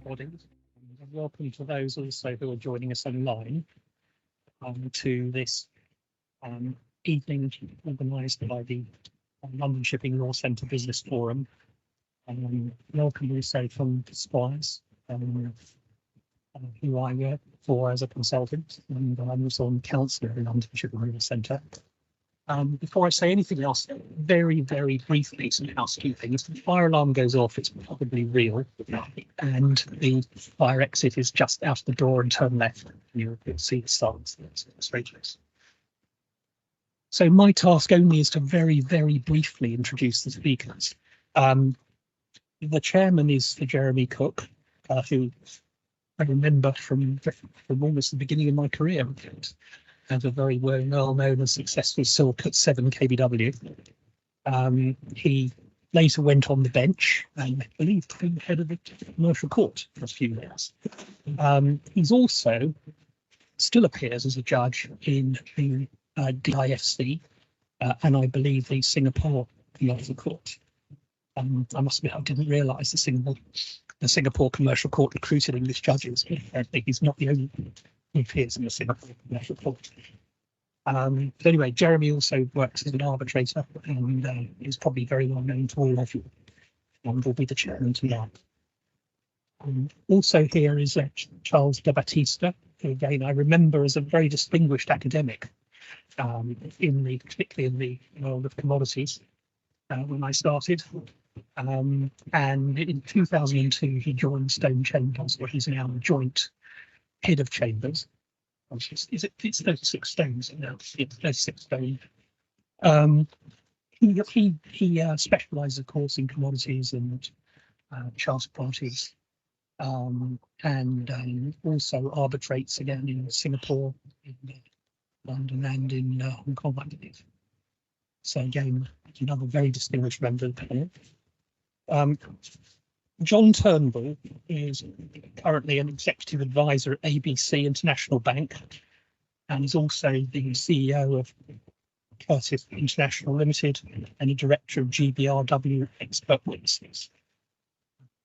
everybody. Welcome to those also who are joining us online to this evening organised by the London Shipping Law Centre Business Forum. Welcome also from Squires, who I work for as a consultant, and I'm also on council at the London Shipping Law Centre. Before I say anything else, very, very briefly, some housekeeping. If the fire alarm goes off, it's probably real, and the fire exit is just out the door and turn left. You'll see the signs. That's so my task only is to very, very briefly introduce the speakers. The chairman is Sir Jeremy Cook, who I remember from almost the beginning of my career as a very well-known and successful silk at 7 kbw. He later went on the bench and I believe became head of the commercial court for a few years. He's also still appears as a judge in the DIFC and I believe the Singapore Commercial Court. I must admit, I didn't realise the Singapore Commercial Court recruited English judges. Apparently, he's not the only one who appears in the Singapore Commercial Court. But anyway, Jeremy also works as an arbitrator and is probably very well known to all of you, and will be the chairman tonight. Also here is Charles de Battista, who again I remember as a very distinguished academic, particularly in the world of commodities when I started. And in 2002 he joined Stone Chambers, where he's now joint head of chambers. It's 36 stones now. It's 36 stone. He specialises, of course, in commodities and charter parties, and also arbitrates again in Singapore, in London, and in Hong Kong, I believe. So again, another very distinguished member of the panel. John Turnbull is currently an executive advisor at ABC International Bank and is also the CEO of Curtis International Limited and a director of GBRW Expert Witnesses.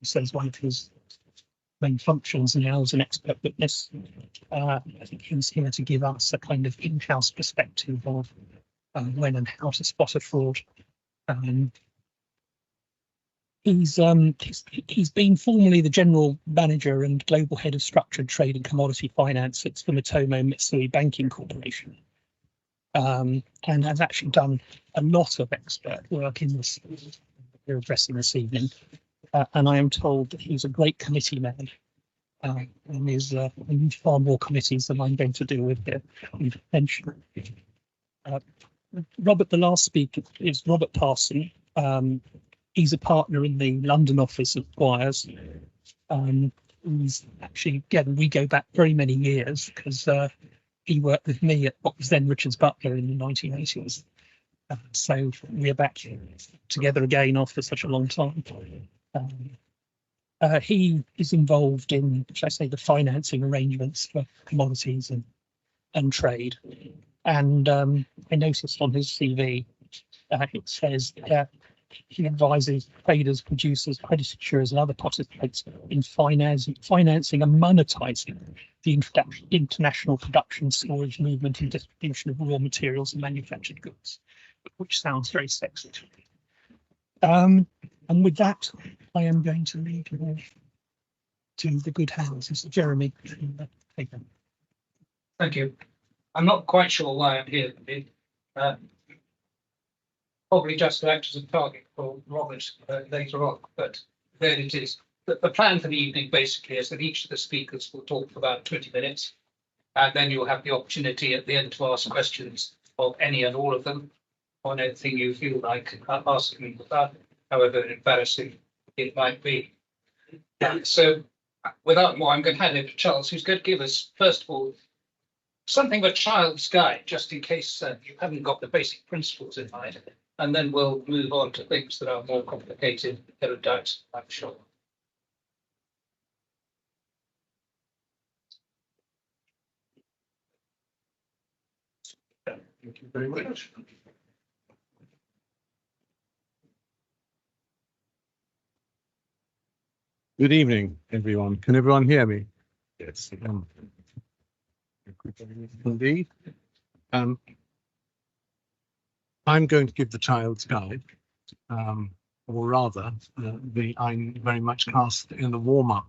So as one of his main functions now as an expert witness, I think he's here to give us a kind of in-house perspective of when and how to spot a fraud. He's been formerly the general manager and global head of structured trade and commodity finance at Sumitomo Mitsui Banking Corporation, and has actually done a lot of expert work in this we're addressing this evening. And I am told that he's a great committee man, and is in far more committees than I'm going to deal with here. Robert, the last speaker, is Robert Parson. He's a partner in the London office of Squires. He's actually, again, we go back very many years because he worked with me at what was then Richards Butler in the 1980s. So we're back together again after such a long time. He is involved in, shall I say, the financing arrangements for commodities and trade. And I noticed on his CV, it says he advises traders, producers, credit insurers, and other participants in financing and monetizing the international production, storage, movement, and distribution of raw materials and manufactured goods, which sounds very sexy to me. And with that, I am going to leave you all to the good hands. Mr. Jeremy, take them. Thank you. I'm not quite sure why I'm here today. Probably just to act as a target for Robert later on, but there it is. The plan for the evening basically is that each of the speakers will talk for about 20 minutes, and then you'll have the opportunity at the end to ask questions of any and all of them on anything you feel like asking about, however embarrassing it might be. So without more, I'm going to hand over to Charles, who's going to give us, first of all, something of a child's guide, just in case you haven't got the basic principles in mind. And then we'll move on to things that are more complicated, erudite, I'm sure. Thank you very much. Good evening, everyone. Can everyone hear me? Yes. Indeed. I'm going to give the child's guide, or rather, I'm very much cast in the warm-up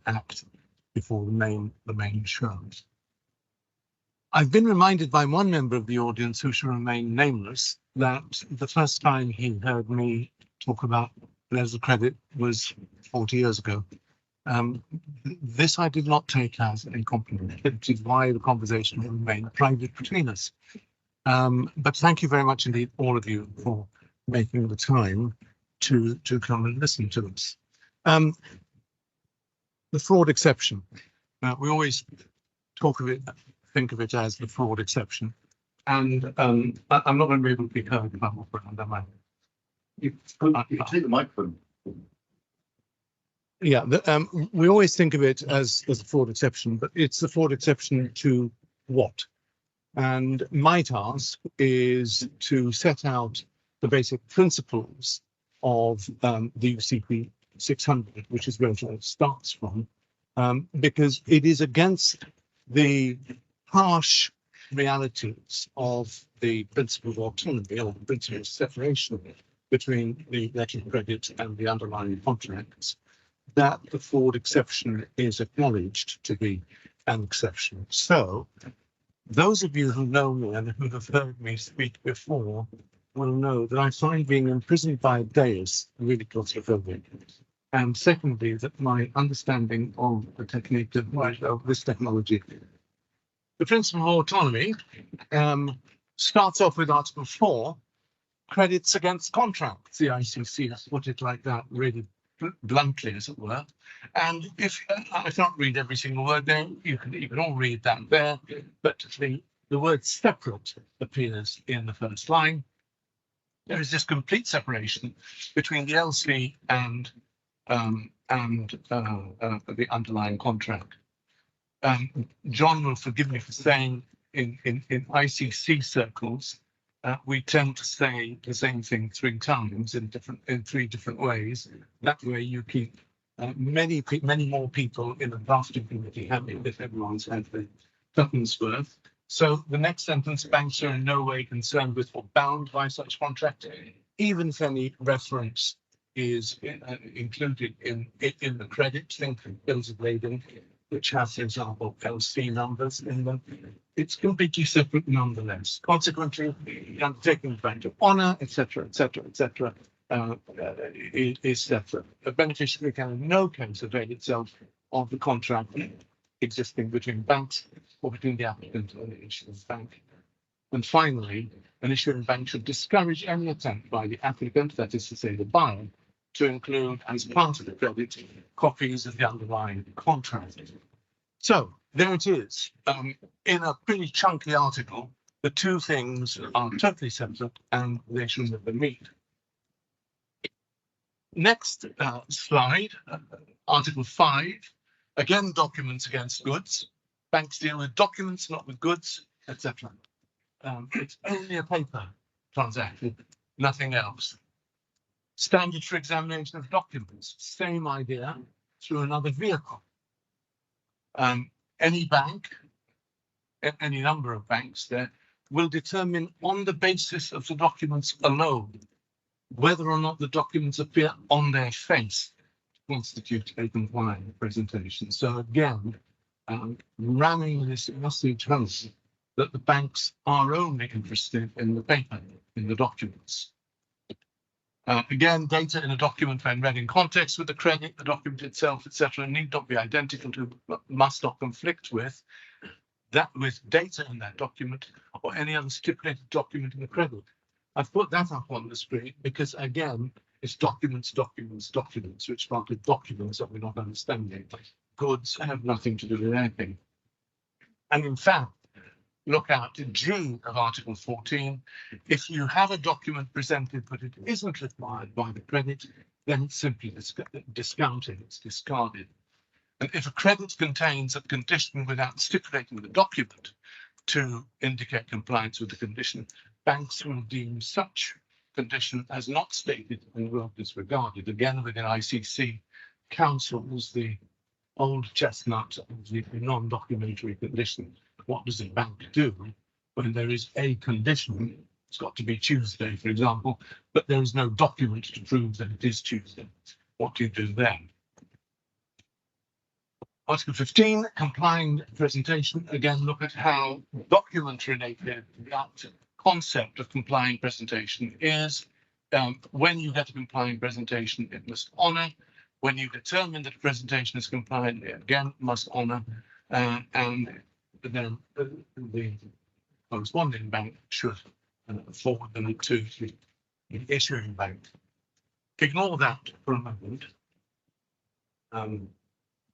act before the main show. I've been reminded by one member of the audience, who shall remain nameless, that the first time he heard me talk about letters of credit was 40 years ago. This I did not take as a compliment, which is why the conversation will remain private between us. But thank you very much indeed, all of you, for making the time to come and listen to us. The fraud exception. We always think of it as the fraud exception. And I'm not going to be able to be heard if I'm around, am I? You can take the microphone. Yeah, we always think of it as a fraud exception, but it's the fraud exception to what? And my task is to set out the basic principles of the UCP 600, which is where it starts from, because it is against the harsh realities of the principle of autonomy, or the principle of separation between the letter of credit and the underlying contracts, that the fraud exception is acknowledged to be an exception. So those of you who know me and who have heard me speak before will know that I find being imprisoned by a dais really claustrophobic. And secondly, that my understanding of the technique of this technology, the principle of autonomy, starts off with Article 4, credits against contracts. The ICC has put it like that, really bluntly, as it were. And if I can't read every single word there, you can all read that there. But the word separate appears in the first line. There is this complete separation between the LC and the underlying contract. John will forgive me for saying in ICC circles, we tend to say the same thing 3 times in 3 different ways. That way you keep many more people in the drafting committee happy if everyone's had the tuppence worth. So the next sentence, banks are in no way concerned with or bound by such contract, even if any reference is included in the credit. Think of bills of lading, which have, for example, LC numbers in them. It's completely separate nonetheless. Consequently, the undertaking of bank of honour, etc., is separate. A beneficiary can in no case avail itself of the contract existing between banks or between the applicant and the issuing bank. And finally, an issuing bank should discourage any attempt by the applicant, that is to say the buyer, to include as part of the credit copies of the underlying contract. So there it is. In a pretty chunky article, the 2 things are totally separate and they should never meet. Next slide, Article 5, again, documents against goods. Banks deal with documents, not with goods, etc. It's only a paper transaction, nothing else. Standard for examination of documents, same idea through another vehicle. Any bank, any number of banks there, will determine on the basis of the documents alone whether or not the documents appear on their face to constitute a compliant presentation. So again, ramming this message home that the banks are only interested in the paper, in the documents. Again, data in a document when read in context with the credit, the document itself, etc., need not be identical to, must not conflict with data in that document or any other stipulated document in the credit. I've put that up on the screen because, again, it's documents, which are the documents that we're not understanding. Goods have nothing to do with anything. And in fact, look out to G of Article 14. If you have a document presented but it isn't required by the credit, then it's simply discounted, it's discarded. And if a credit contains a condition without stipulating the document to indicate compliance with the condition, banks will deem such condition as not stated and will disregard it. Again, within ICC counsels the old chestnut of the non-documentary condition. What does a bank do when there is a condition? It's got to be Tuesday, for example, but there is no document to prove that it is Tuesday. What do you do then? Article 15, complying presentation. Again, look at how document related that concept of complying presentation is. When you get a complying presentation, it must honour. When you determine that a presentation is compliant, it again must honour. And then the corresponding bank should forward them to the issuing bank. Ignore that for a moment.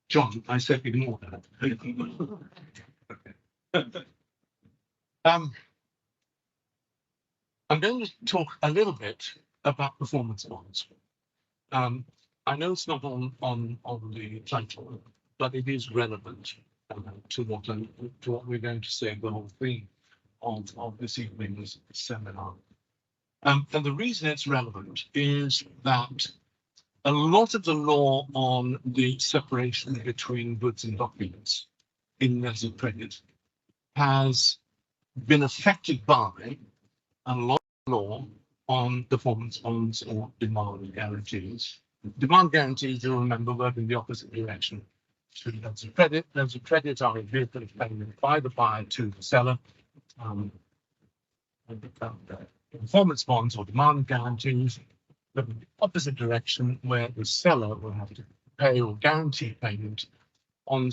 John, I said ignore that. Okay. I'm going to talk a little bit about performance bonds. I know it's not on the title, but it is relevant to what we're going to say, the whole theme of this evening's seminar. And the reason it's relevant is that a lot of the law on the separation between goods and documents in letters of credit has been affected by a lot of law on performance bonds or demand guarantees. Demand guarantees, you'll remember, work in the opposite direction to letters of credit. Letters of credit are a vehicle of payment by the buyer to the seller. Performance bonds or demand guarantees the opposite direction, where the seller will have to pay or guarantee payment on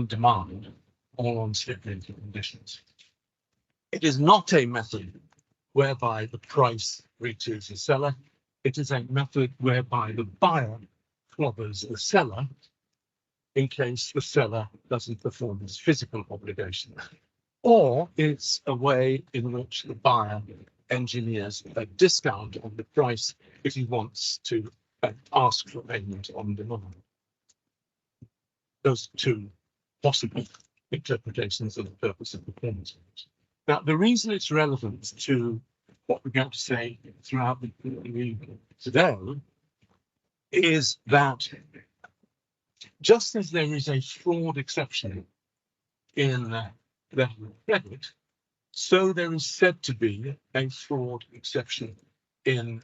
demand or on stipulated conditions. It is not a method whereby the price reaches the seller. It is a method whereby the buyer clobbers the seller in case the seller doesn't perform his physical obligation. Or it's a way in which the buyer engineers a discount on the price if he wants to ask for payment on demand. Those two possible interpretations of the purpose of performance bonds. Now, the reason it's relevant to what we're going to say throughout the evening today is that just as there is a fraud exception in letter of credit, so there is said to be a fraud exception in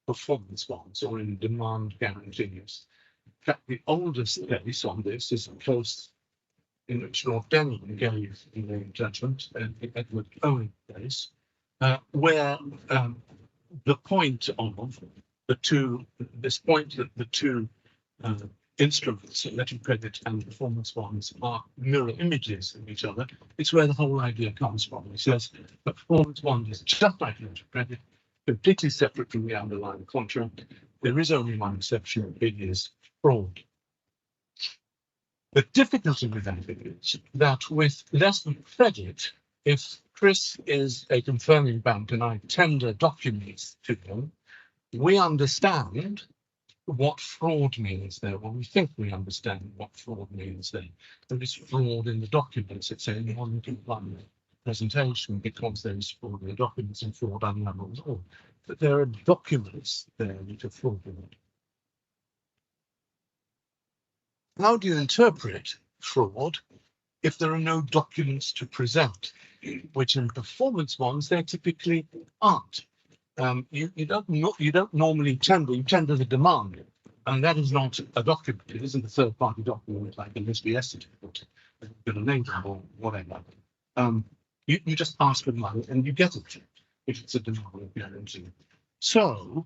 performance bonds or in demand guarantees. In fact, the oldest case on this is a case in which Lord Denning gave the judgment, the Edward Owen case, where the point of the two, that the two instruments, letter of credit and performance bonds, are mirror images of each other. It's where the whole idea comes from. It says the performance bond is just like letter of credit, completely separate from the underlying contract. There is only one exception, it is fraud. The difficulty with that is that with less than credit, if Chris is a confirming bank and I tender documents to him, we understand what fraud means there. Well, we think we understand what fraud means there. There is fraud in the documents. It's a non-compliant presentation because there is fraud in the documents and fraud unravels all. But there are documents there that are fraudulent. How do you interpret fraud if there are no documents to present, which in performance bonds there typically aren't? You don't normally tender, you tender the demand, and that is not a document. It isn't a third-party document like an SBS certificate, a label or whatever. You just ask for money and you get it if it's a demand guarantee. So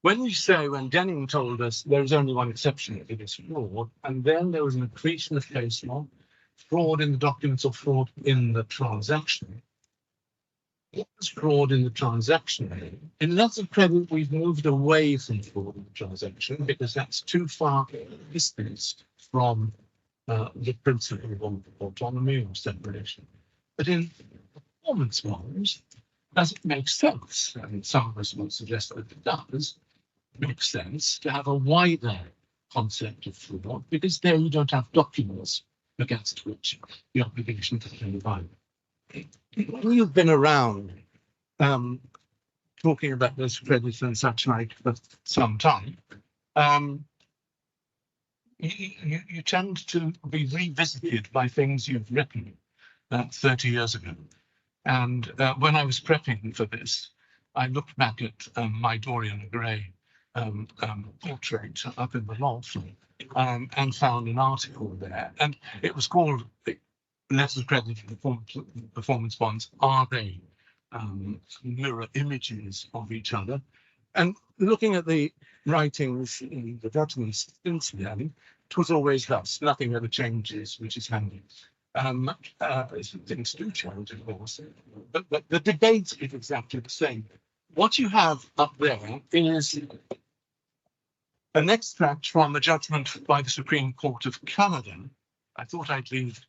when we say, when Denning told us there is only one exception, it is fraud, and then there was an accretion of case law, fraud in the documents or fraud in the transaction. What was fraud in the transaction? In letters of credit, we've moved away from fraud in the transaction because that's too far distanced from the principle of autonomy or separation. But in performance bonds, does it make sense? And some of us will suggest that it does make sense to have a wider concept of fraud because there you don't have documents against which the obligation to pay by. We've been around talking about this credit and such like for some time. you tend to be revisited by things you've written 30 years ago. And when I was prepping for this, I looked back at my Dorian Gray portrait up in the loft and found an article there. And it was called Letters of Credit and Performance Bonds. Are they mirror images of each other? And looking at the writings in the judgments since then, it was always thus. Nothing ever changes, which is handy. Things do change, of course, but the debate is exactly the same. What you have up there is an extract from a judgment by the Supreme Court of Canada. I thought I'd leave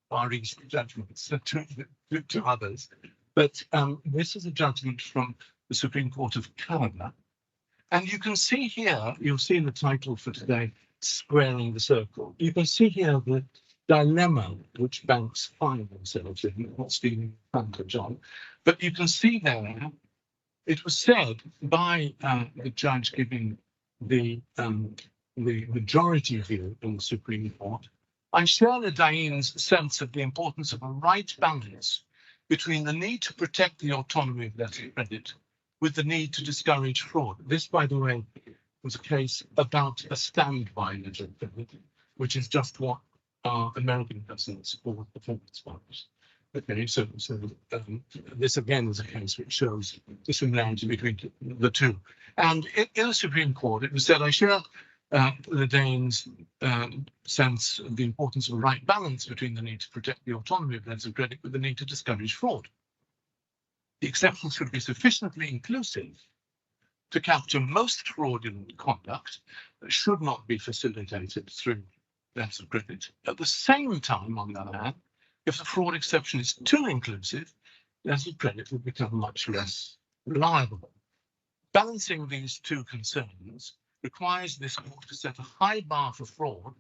Far East judgments to others, but this is a judgment from the Supreme Court of Canada. And you can see here, you'll see in the title for today, Squaring the Circle. You can see here the dilemma which banks find themselves in, not stealing Banker John. But you can see there, it was said by the judge giving the majority view in the Supreme Court, I share the Dain's sense of the importance of a right balance between the need to protect the autonomy of letter of credit with the need to discourage fraud. This, by the way, was a case about a standby letter of credit, which is just what American cousins call performance bonds. Okay, so this again is a case which shows the similarity between the two. And in the Supreme Court, it was said, I share the Danes' sense of the importance of a right balance between the need to protect the autonomy of letters of credit with the need to discourage fraud. The exceptions should be sufficiently inclusive to capture most fraudulent conduct that should not be facilitated through letters of credit. At the same time, on the other hand, if the fraud exception is too inclusive, letters of credit will become much less reliable. Balancing these two concerns requires this court to set a high bar for fraud,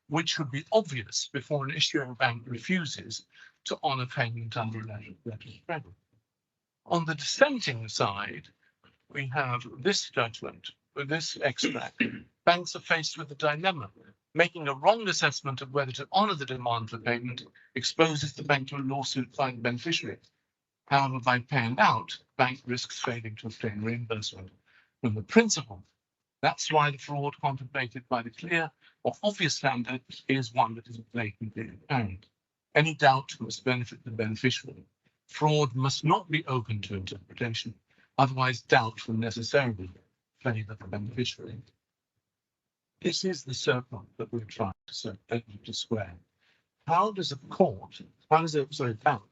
which should be obvious before an issuing bank refuses to honour payment under a letter of credit. On the dissenting side, we have this judgment, with this extract. Banks are faced with a dilemma. Making a wrong assessment of whether to honour the demand for payment exposes the bank to a lawsuit by the beneficiary. However, by paying out, bank risks failing to obtain reimbursement from the principal. That's why the fraud contemplated by the clear or obvious standard is one that is blatantly apparent. Any doubt must benefit the beneficiary. Fraud must not be open to interpretation, otherwise doubt will necessarily favour the beneficiary. This is the circle that we're trying to square. How does a court, how does a bank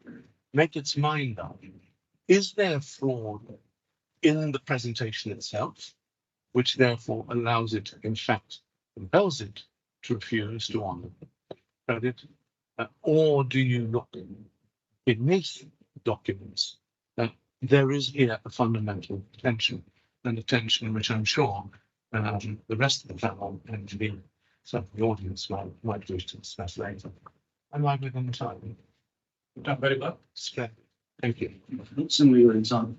make its mind up? Is there fraud in the presentation itself, which therefore allows it, in fact, compels it to refuse to honour credit? Or do you look beneath documents? There is here a fundamental tension, and a tension which I'm sure the rest of the panel and some of the audience might wish to discuss later. Am I within time? You've done very well. Splendid. Thank you. Similarly, you're in time.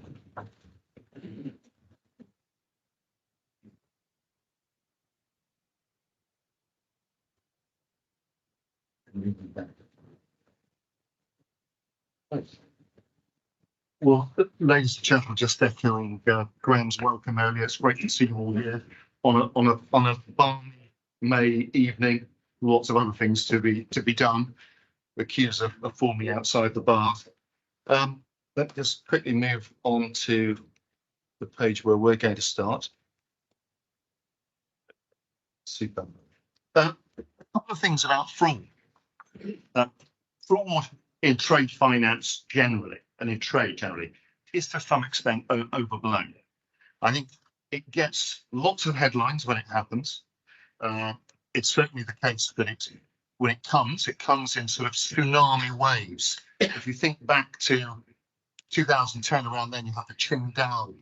Well, ladies and gentlemen, just echoing Graham's welcome earlier. It's great to see you all here on a balmy May evening. Lots of other things to be done. The queues are forming outside the bar. Let's just quickly move on to the page where we're going to start. Super. A couple of things about fraud. Fraud in trade finance generally, and in trade generally, is to some extent overblown. I think it gets lots of headlines when it happens. It's certainly the case that when it comes in sort of tsunami waves. If you think back to 2010, around then you had the Qingdao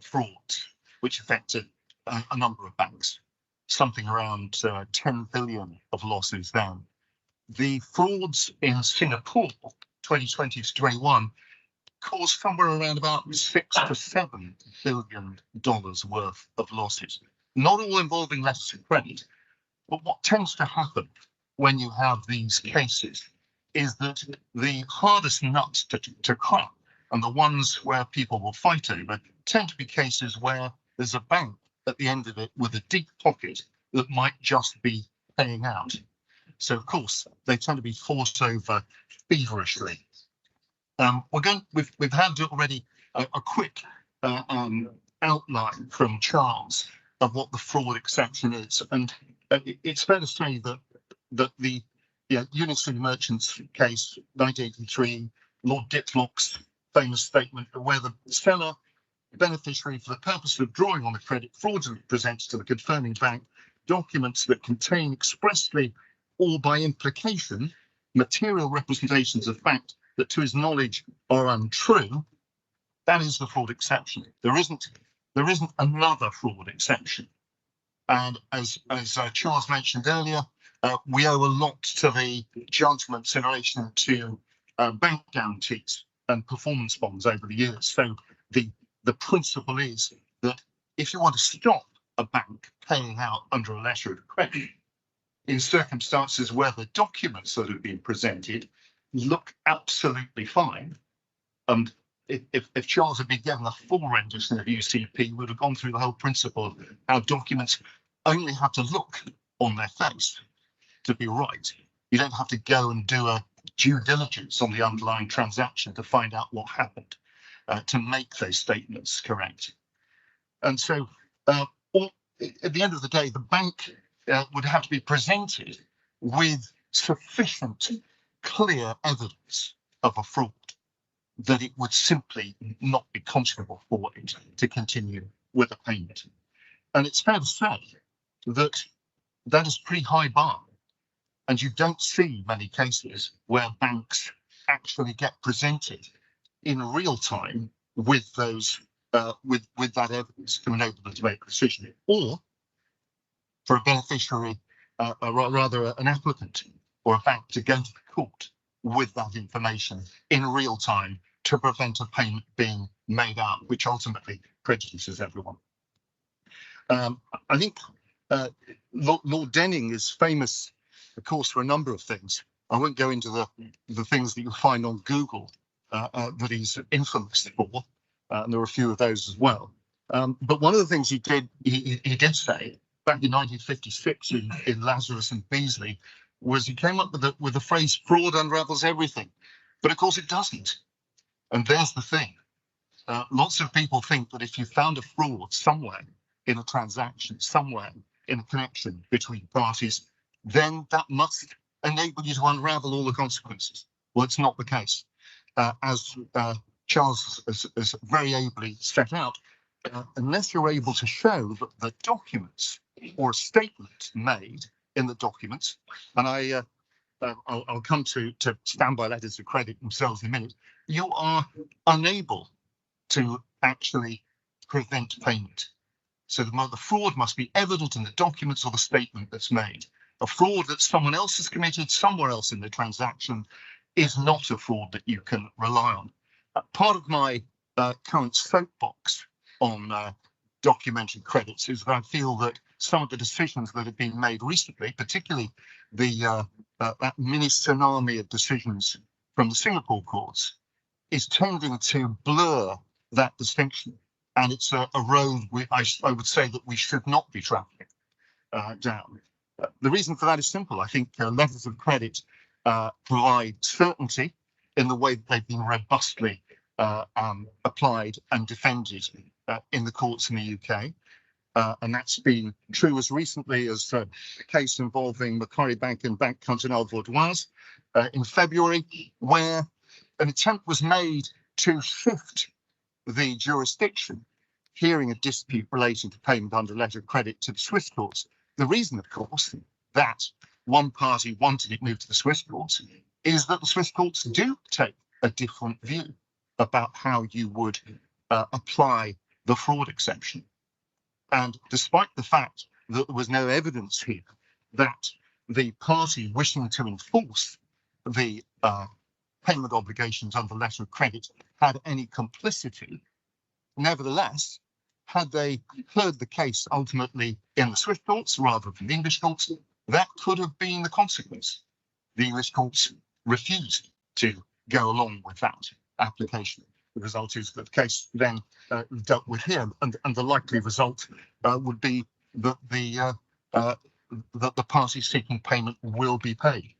fraud, which affected a number of banks, something around 10 billion of losses then. The frauds in Singapore, 2020 to 21, caused somewhere around about $6 to $7 billion worth of losses. not all involving letters of credit, but what tends to happen when you have these cases is that the hardest nuts to crack and the ones where people will fight over tend to be cases where there's a bank at the end of it with a deep pocket that might just be paying out. So of course they tend to be fought over feverishly. We've had already a quick outline from Charles of what the fraud exception is, and it's fair to say that the Unity Merchants case 1983, Lord Diplock's famous statement where the seller beneficiary for the purpose of drawing on the credit fraudulently presents to the confirming bank documents that contain expressly or by implication material representations of fact that to his knowledge are untrue. That is the fraud exception. There isn't another fraud exception. And as Charles mentioned earlier, we owe a lot to the judgments in relation to bank guarantees and performance bonds over the years. So the principle is that if you want to stop a bank paying out under a letter of credit in circumstances where the documents that have been presented look absolutely fine, and if Charles had been given a full rendition of UCP, we would have gone through the whole principle of how documents only have to look on their face to be right. You don't have to go and do a due diligence on the underlying transaction to find out what happened to make those statements correct. And so at the end of the day, the bank would have to be presented with sufficient clear evidence of a fraud that it would simply not be conscionable for it to continue with a payment. And it's fair to say that that is pretty high bar. And you don't see many cases where banks actually get presented in real time with those with that evidence to enable them to make a decision, or for a beneficiary, rather an applicant or a bank to go to the court with that information in real time to prevent a payment being made out, which ultimately prejudices everyone. I think Lord Denning is famous, of course, for a number of things. I won't go into the things that you'll find on Google that he's infamous for, and there are a few of those as well. But one of the things he did say back in 1956 in Lazarus and Beasley was he came up with the phrase "fraud unravels everything," but of course it doesn't. And there's the thing. Lots of people think that if you found a fraud somewhere in a transaction, somewhere in a connection between parties, then that must enable you to unravel all the consequences. Well, it's not the case. As Charles has very ably set out, unless you're able to show that the documents or a statement made in the documents, and I'll come to standby letters of credit themselves in a minute, you are unable to actually prevent payment. So the fraud must be evident in the documents or the statement that's made. A fraud that someone else has committed somewhere else in the transaction is not a fraud that you can rely on. Part of my current soapbox on documentary credits is that I feel that some of the decisions that have been made recently, particularly that mini tsunami of decisions from the Singapore courts, is tending to blur that distinction. And it's a road I would say that we should not be traveling down. The reason for that is simple. I think letters of credit provide certainty in the way that they've been robustly applied and defended in the courts in the UK. And that's been true as recently as the case involving Macquarie Bank and Banque Continentale Vaudoise in February, where an attempt was made to shift the jurisdiction hearing a dispute relating to payment under letter of credit to the Swiss courts. The reason, of course, that one party wanted it moved to the Swiss courts is that the Swiss courts do take a different view about how you would apply the fraud exception. And despite the fact that there was no evidence here that the party wishing to enforce the payment obligations under letter of credit had any complicity, nevertheless, had they heard the case ultimately in the Swiss courts rather than the English courts, that could have been the consequence. The English courts refused to go along with that application. The result is that the case then dealt with here, and the likely result would be that the party seeking payment will be paid.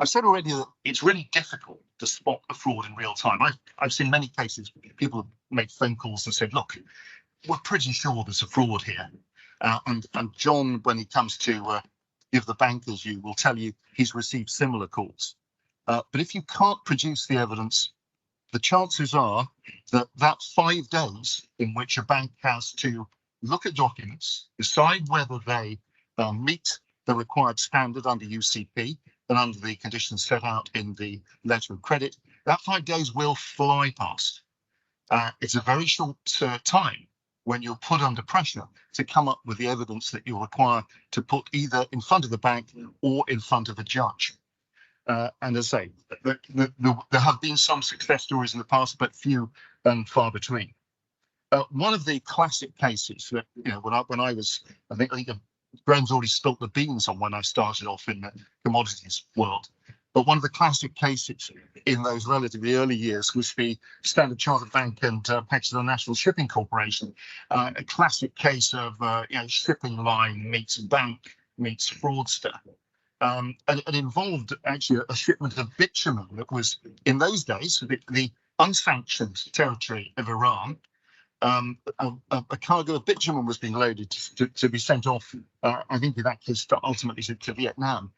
I've said already that it's really difficult to spot the fraud in real time. I've seen many cases where people have made phone calls and said, look, we're pretty sure there's a fraud here. And John, when he comes to give the bankers, you will tell you he's received similar calls. But if you can't produce the evidence, the chances are that 5 days in which a bank has to look at documents, decide whether they meet the required standard under UCP and under the conditions set out in the letter of credit, that 5 days will fly past. It's a very short time when you're put under pressure to come up with the evidence that you require to put either in front of the bank or in front of a judge. And as I say, there have been some success stories in the past, but few and far between. One of the classic cases that, you know, when I was, I think Graham's already spilt the beans on when I started off in the commodities world. But one of the classic cases in those relatively early years was the Standard Chartered Bank and Pakistan National Shipping Corporation, a classic case of shipping line meets bank meets fraudster. And it involved actually a shipment of bitumen that was, in those days, the unsanctioned territory of Iran. A cargo of bitumen was being loaded to be sent off, I think in that case, ultimately to Vietnam.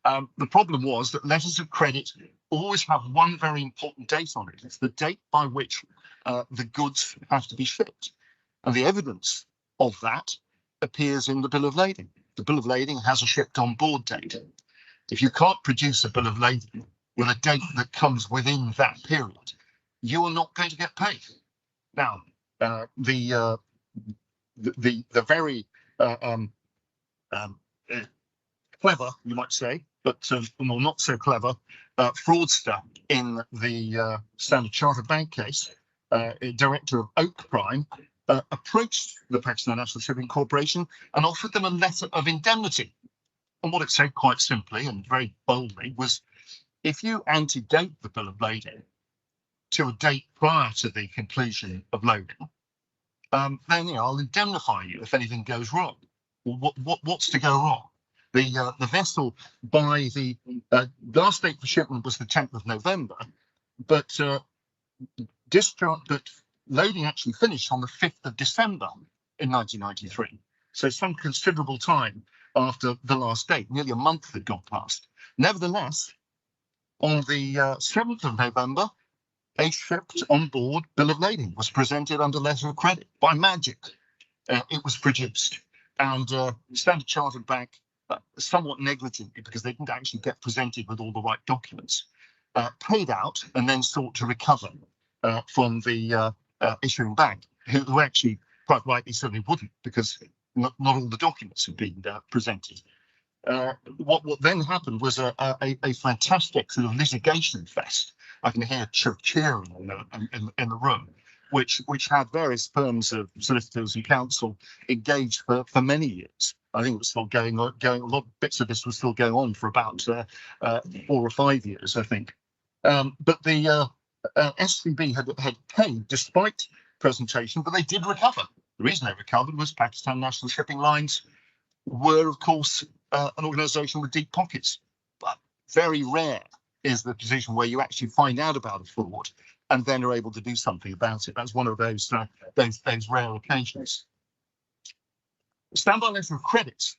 The problem was that letters of credit always have one very important date on it. It's the date by which the goods have to be shipped. And the evidence of that appears in the bill of lading. The bill of lading has a shipped on board date. If you can't produce a bill of lading with a date that comes within that period, you are not going to get paid. Now, the very clever, you might say, but well, not so clever, fraudster in the Standard Chartered Bank case, director of Oak Prime, approached the Pakistan National Shipping Corporation and offered them a letter of indemnity. And what it said quite simply and very boldly was, if you antedate the bill of lading to a date prior to the conclusion of loading, then I'll indemnify you if anything goes wrong. Well, what's to go wrong? The vessel by the last date for shipment was the 10th of November, but loading actually finished on the 5th of December in 1993. So some considerable time after the last date, nearly a month had gone past. Nevertheless, on the 7th of November, a shipped on board bill of lading was presented under letter of credit. By magic, it was produced. And Standard Chartered Bank, somewhat negligently, because they didn't actually get presented with all the right documents, paid out and then sought to recover from the issuing bank, who actually quite rightly certainly wouldn't, because not all the documents had been presented. What then happened was a fantastic sort of litigation fest. I can hear cheering in the room, which had various firms of solicitors and counsel engaged for many years. I think it was still going. A lot of bits of this was still going on for about 4 or 5 years, I think. But the SCB had paid despite presentation, but they did recover. The reason they recovered was Pakistan National Shipping Lines were, of course, an organisation with deep pockets. But very rare is the position where you actually find out about a fraud and then are able to do something about it. That's one of those rare occasions. Standby letter of credits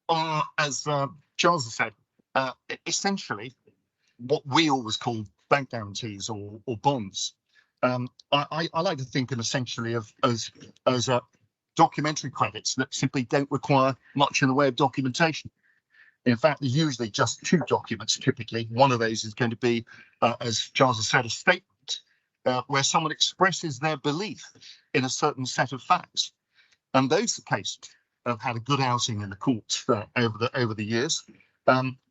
are, as Charles has said, essentially what we always call bank guarantees or bonds. I like to think of essentially as documentary credits that simply don't require much in the way of documentation. In fact, there's usually just 2 documents typically. One of those is going to be, as Charles has said, a statement where someone expresses their belief in a certain set of facts. And those cases have had a good outing in the courts over the years,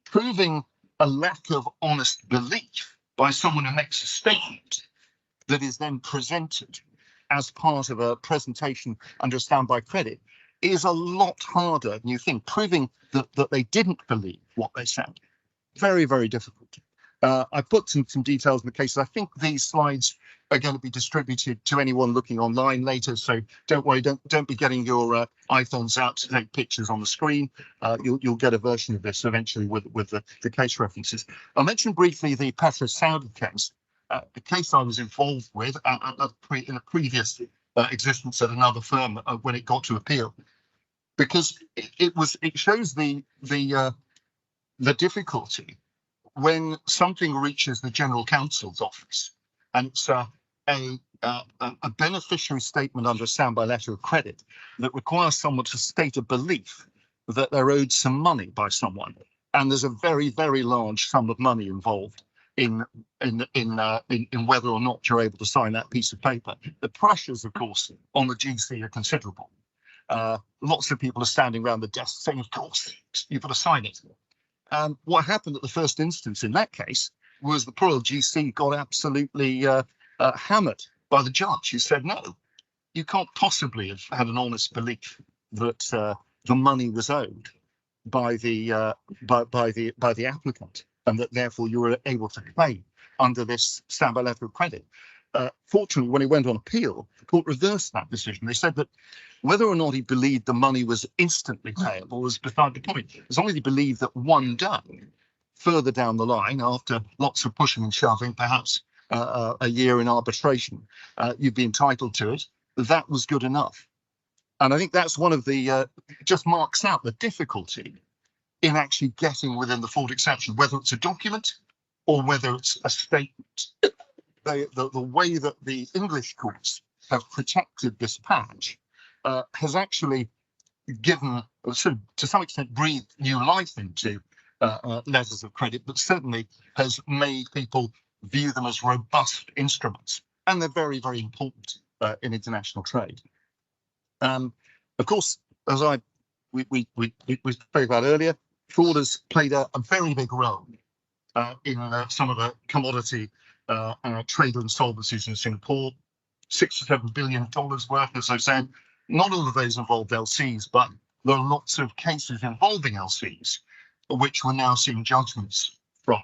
proving a lack of honest belief by someone who makes a statement that is then presented as part of a presentation under standby credit is a lot harder than you think. Proving that they didn't believe what they said, very, very difficult. I put some details in the cases. I think these slides are going to be distributed to anyone looking online later, so don't worry, don't be getting your iPhones out to take pictures on the screen. You'll get a version of this eventually with the case references. I'll mention briefly the Petra Saudi case, the case I was involved with in a previous existence at another firm when it got to appeal, because it shows the difficulty when something reaches the General Counsel's office and it's a beneficiary statement under a standby letter of credit that requires someone to state a belief that they're owed some money by someone, and there's a very, very large sum of money involved in whether or not you're able to sign that piece of paper. The pressures, of course, on the GC are considerable. Lots of people are standing around the desk saying, of course, you've got to sign it. What happened at the first instance in that case was the poor old GC got absolutely hammered by the judge, who said, no, you can't possibly have had an honest belief that the money was owed by the applicant, and that therefore you were able to claim under this standby letter of credit. Fortunately, when he went on appeal, the court reversed that decision. They said that whether or not he believed the money was instantly payable was beside the point. As long as he believed that one day, further down the line, after lots of pushing and shoving, perhaps a year in arbitration, you'd be entitled to it, that was good enough. And I think that's one of the, just marks out the difficulty in actually getting within the fraud exception, whether it's a document or whether it's a statement. The way that the English courts have protected this patch has actually given, sort of, to some extent, breathed new life into letters of credit, but certainly has made people view them as robust instruments, and they're very, very important in international trade. Of course, as we spoke about earlier, fraud has played a very big role in some of the commodity trade insolvencies in Singapore. $6 to $7 billion worth, as I said. Not all of those involved LCs, but there are lots of cases involving LCs, which we're now seeing judgments from.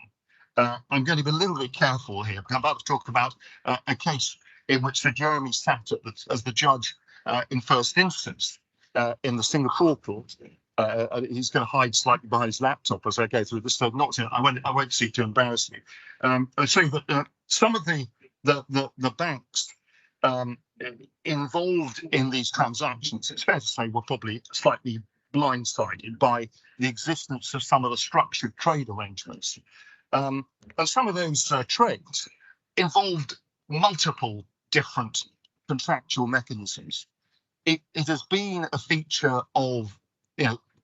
I'm going to be a little bit careful here, because I'm about to talk about a case in which Sir Jeremy sat as the judge in first instance in the Singapore court. He's going to hide slightly behind his laptop as I go through this, so not to, I won't seek to embarrass you. I'm saying that some of the banks involved in these transactions, it's fair to say, were probably slightly blindsided by the existence of some of the structured trade arrangements. And some of those trades involved multiple different contractual mechanisms. It has been a feature of,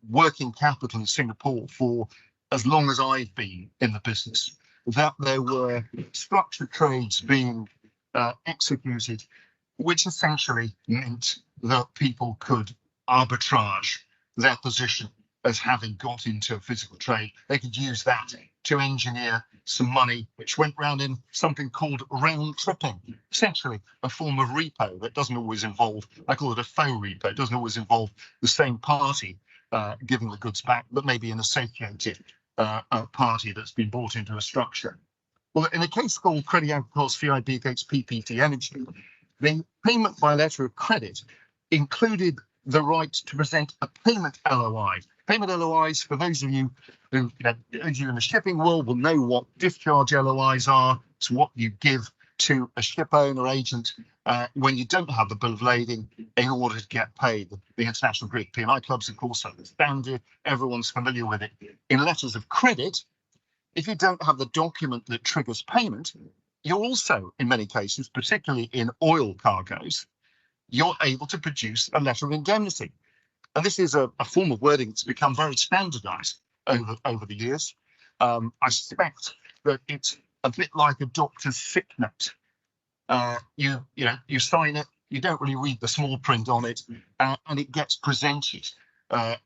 working capital in Singapore for as long as I've been in the business, that there were structured trades being executed, which essentially meant that people could arbitrage their position as having got into a physical trade. They could use that to engineer some money, which went round in something called round tripping, essentially a form of repo that doesn't always involve, I call it a faux repo, it doesn't always involve the same party giving the goods back, but maybe an associated party that's been brought into a structure. Well, in a case called Credit Agricole VIB against PPT Energy, the payment by letter of credit included the right to present a payment LOI. Payment LOIs, for those of you who, those of you in the shipping world will know what discharge LOIs are. It's what you give to a ship owner agent when you don't have the bill of lading in order to get paid. The International Greek P&I clubs, of course, are the standard. Everyone's familiar with it. In letters of credit, if you don't have the document that triggers payment, you're also, in many cases, particularly in oil cargoes, you're able to produce a letter of indemnity. And this is a form of wording that's become very standardized over the years. I suspect that it's a bit like a doctor's sick note. You sign it, you don't really read the small print on it, and it gets presented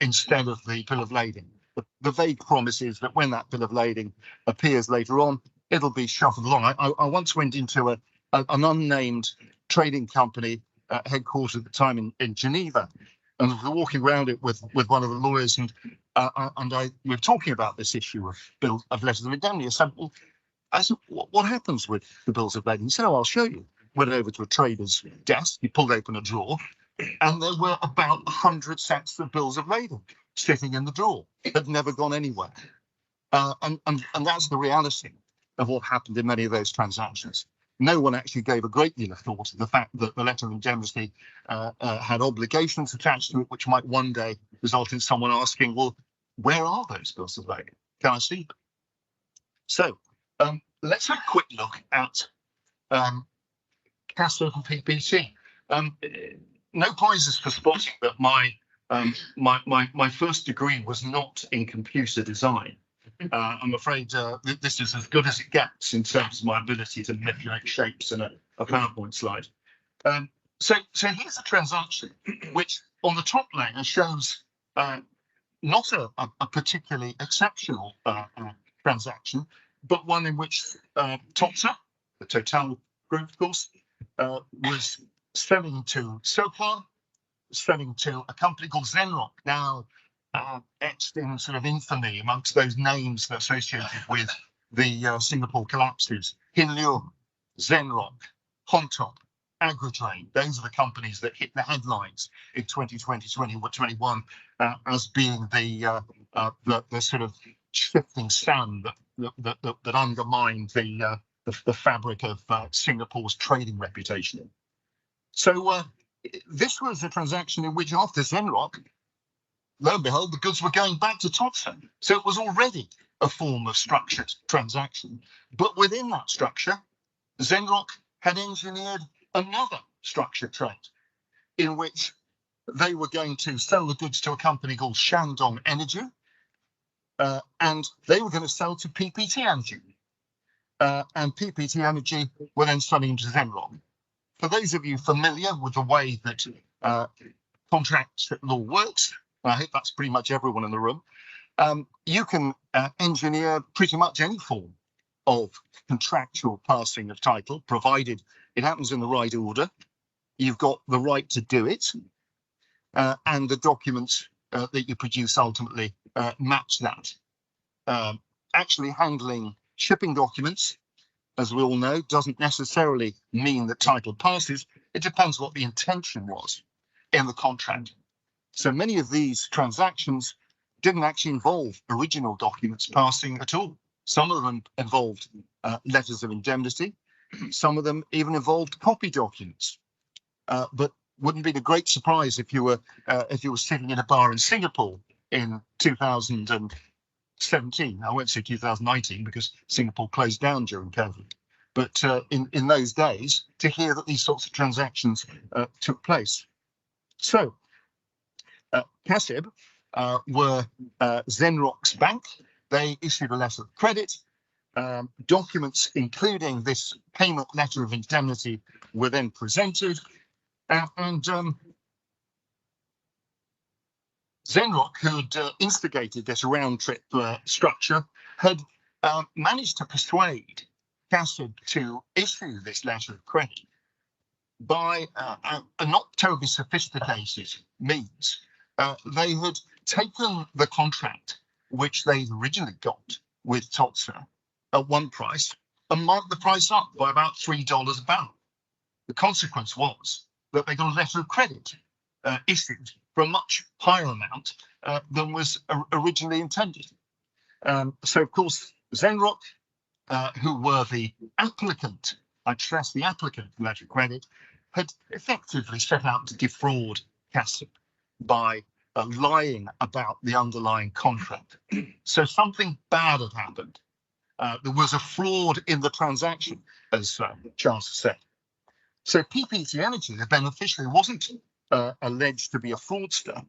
instead of the bill of lading. The vague promise is that when that bill of lading appears later on, it'll be shuffled along. I once went into an unnamed trading company headquartered at the time in Geneva, and we were walking around it with one of the lawyers, and we were talking about this issue of letters of indemnity. I said, what happens with the bills of lading? He said, oh, I'll show you. Went over to a trader's desk, he pulled open a drawer, and there were about 100 sets of bills of lading sitting in the drawer, had never gone anywhere. And that's the reality of what happened in many of those transactions. No one actually gave a great deal of thought to the fact that the letter of indemnity had obligations attached to it, which might one day result in someone asking, well, where are those bills of lading? Can I see them? So let's have a quick look at CASA and PPT. No prizes for spotting that my first degree was not in computer design. I'm afraid this is as good as it gets in terms of my ability to manipulate shapes in a PowerPoint slide. So here's a transaction which on the top layer shows not a particularly exceptional transaction, but one in which Topsa, the Total group, of course, was selling to SOCAR, selling to a company called Zenrock, now etched in sort of infamy amongst those names that are associated with the Singapore collapses. Hinliu, Zenrock, Hontop, Agritrain, those are the companies that hit the headlines in 2020, 2021 as being the sort of shifting sand that undermined the fabric of Singapore's trading reputation. So this was a transaction in which after Zenrock, lo and behold, the goods were going back to Topsa. So it was already a form of structured transaction. But within that structure, Zenrock had engineered another structured trade in which they were going to sell the goods to a company called Shandong Energy, and they were going to sell to PPT Energy. And PPT Energy were then selling to Zenrock. For those of you familiar with the way that contract law works, I hope that's pretty much everyone in the room, you can engineer pretty much any form of contractual passing of title, provided it happens in the right order. You've got the right to do it, and the documents that you produce ultimately match that. Actually handling shipping documents, as we all know, doesn't necessarily mean that title passes. It depends what the intention was in the contract. So many of these transactions didn't actually involve original documents passing at all. Some of them involved letters of indemnity. Some of them even involved copy documents. But wouldn't be a great surprise if you were sitting in a bar in Singapore in 2017. I won't say 2019 because Singapore closed down during COVID. But in those days, to hear that these sorts of transactions took place. So CASIB were Zenrock's bank. They issued a letter of credit. Documents including this payment letter of indemnity were then presented. And Zenrock, who'd instigated this round-trip structure, had managed to persuade CASIB to issue this letter of credit by a not terribly sophisticated means. They had taken the contract which they'd originally got with Topsa at one price and marked the price up by about $3 a barrel. The consequence was that they got a letter of credit issued for a much higher amount than was originally intended. So, of course, Zenrock, who were the applicant, I stress the applicant for letter of credit, had effectively set out to defraud CASIB by lying about the underlying contract. So something bad had happened. There was a fraud in the transaction, as Charles said. So PPT Energy, the beneficiary, wasn't alleged to be a fraudster,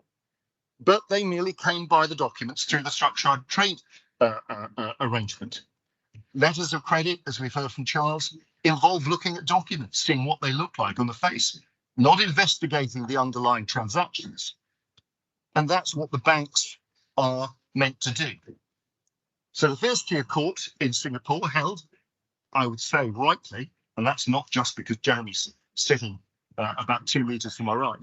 but they merely came by the documents through the structured trade arrangement. Letters of credit, as we've heard from Charles, involve looking at documents, seeing what they look like on the face, not investigating the underlying transactions. And that's what the banks are meant to do. So the first tier court in Singapore held I would say rightly, and that's not just because Jeremy's sitting about 2 meters to my right,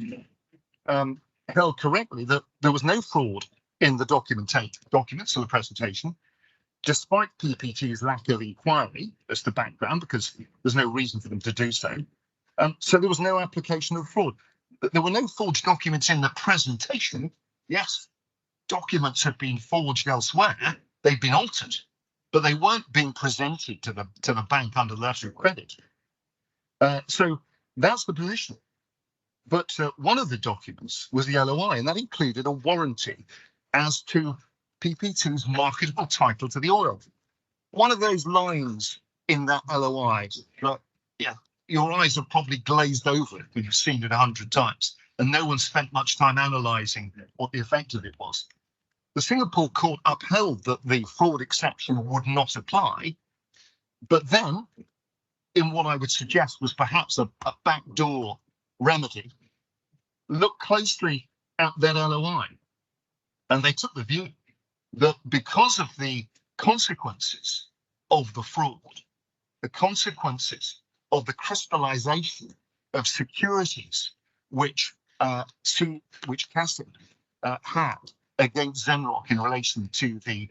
held correctly that there was no fraud in the documents of the presentation, despite PPT's lack of inquiry as to background, because there's no reason for them to do so. So there was no application of fraud. But there were no forged documents in the presentation. Yes, documents had been forged elsewhere. They'd been altered, but they weren't being presented to the bank under letter of credit. So that's the position. But one of the documents was the LOI, and that included a warranty as to PP2's marketable title to the oil. One of those lines in that LOI, yeah, your eyes have probably glazed over it when you've seen it 100 times, and no one spent much time analysing what the effect of it was. The Singapore court upheld that the fraud exception would not apply, but then, in what I would suggest was perhaps a backdoor remedy, looked closely at that LOI, and they took the view that because of the consequences of the fraud, the consequences of the crystallization of securities which Cassett had against Zenrock in relation to the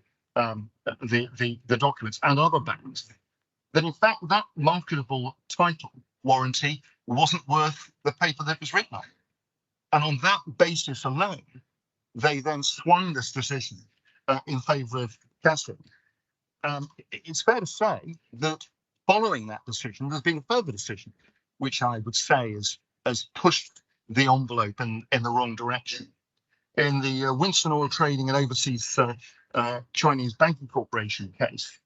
documents and other banks, that in fact that marketable title warranty wasn't worth the paper that it was written on. And on that basis alone, they then swung this decision in favour of Cassett. It's fair to say that following that decision, there's been a further decision, which I would say has pushed the envelope in the wrong direction. In the Winston Oil Trading and Overseas Chinese Banking Corporation case,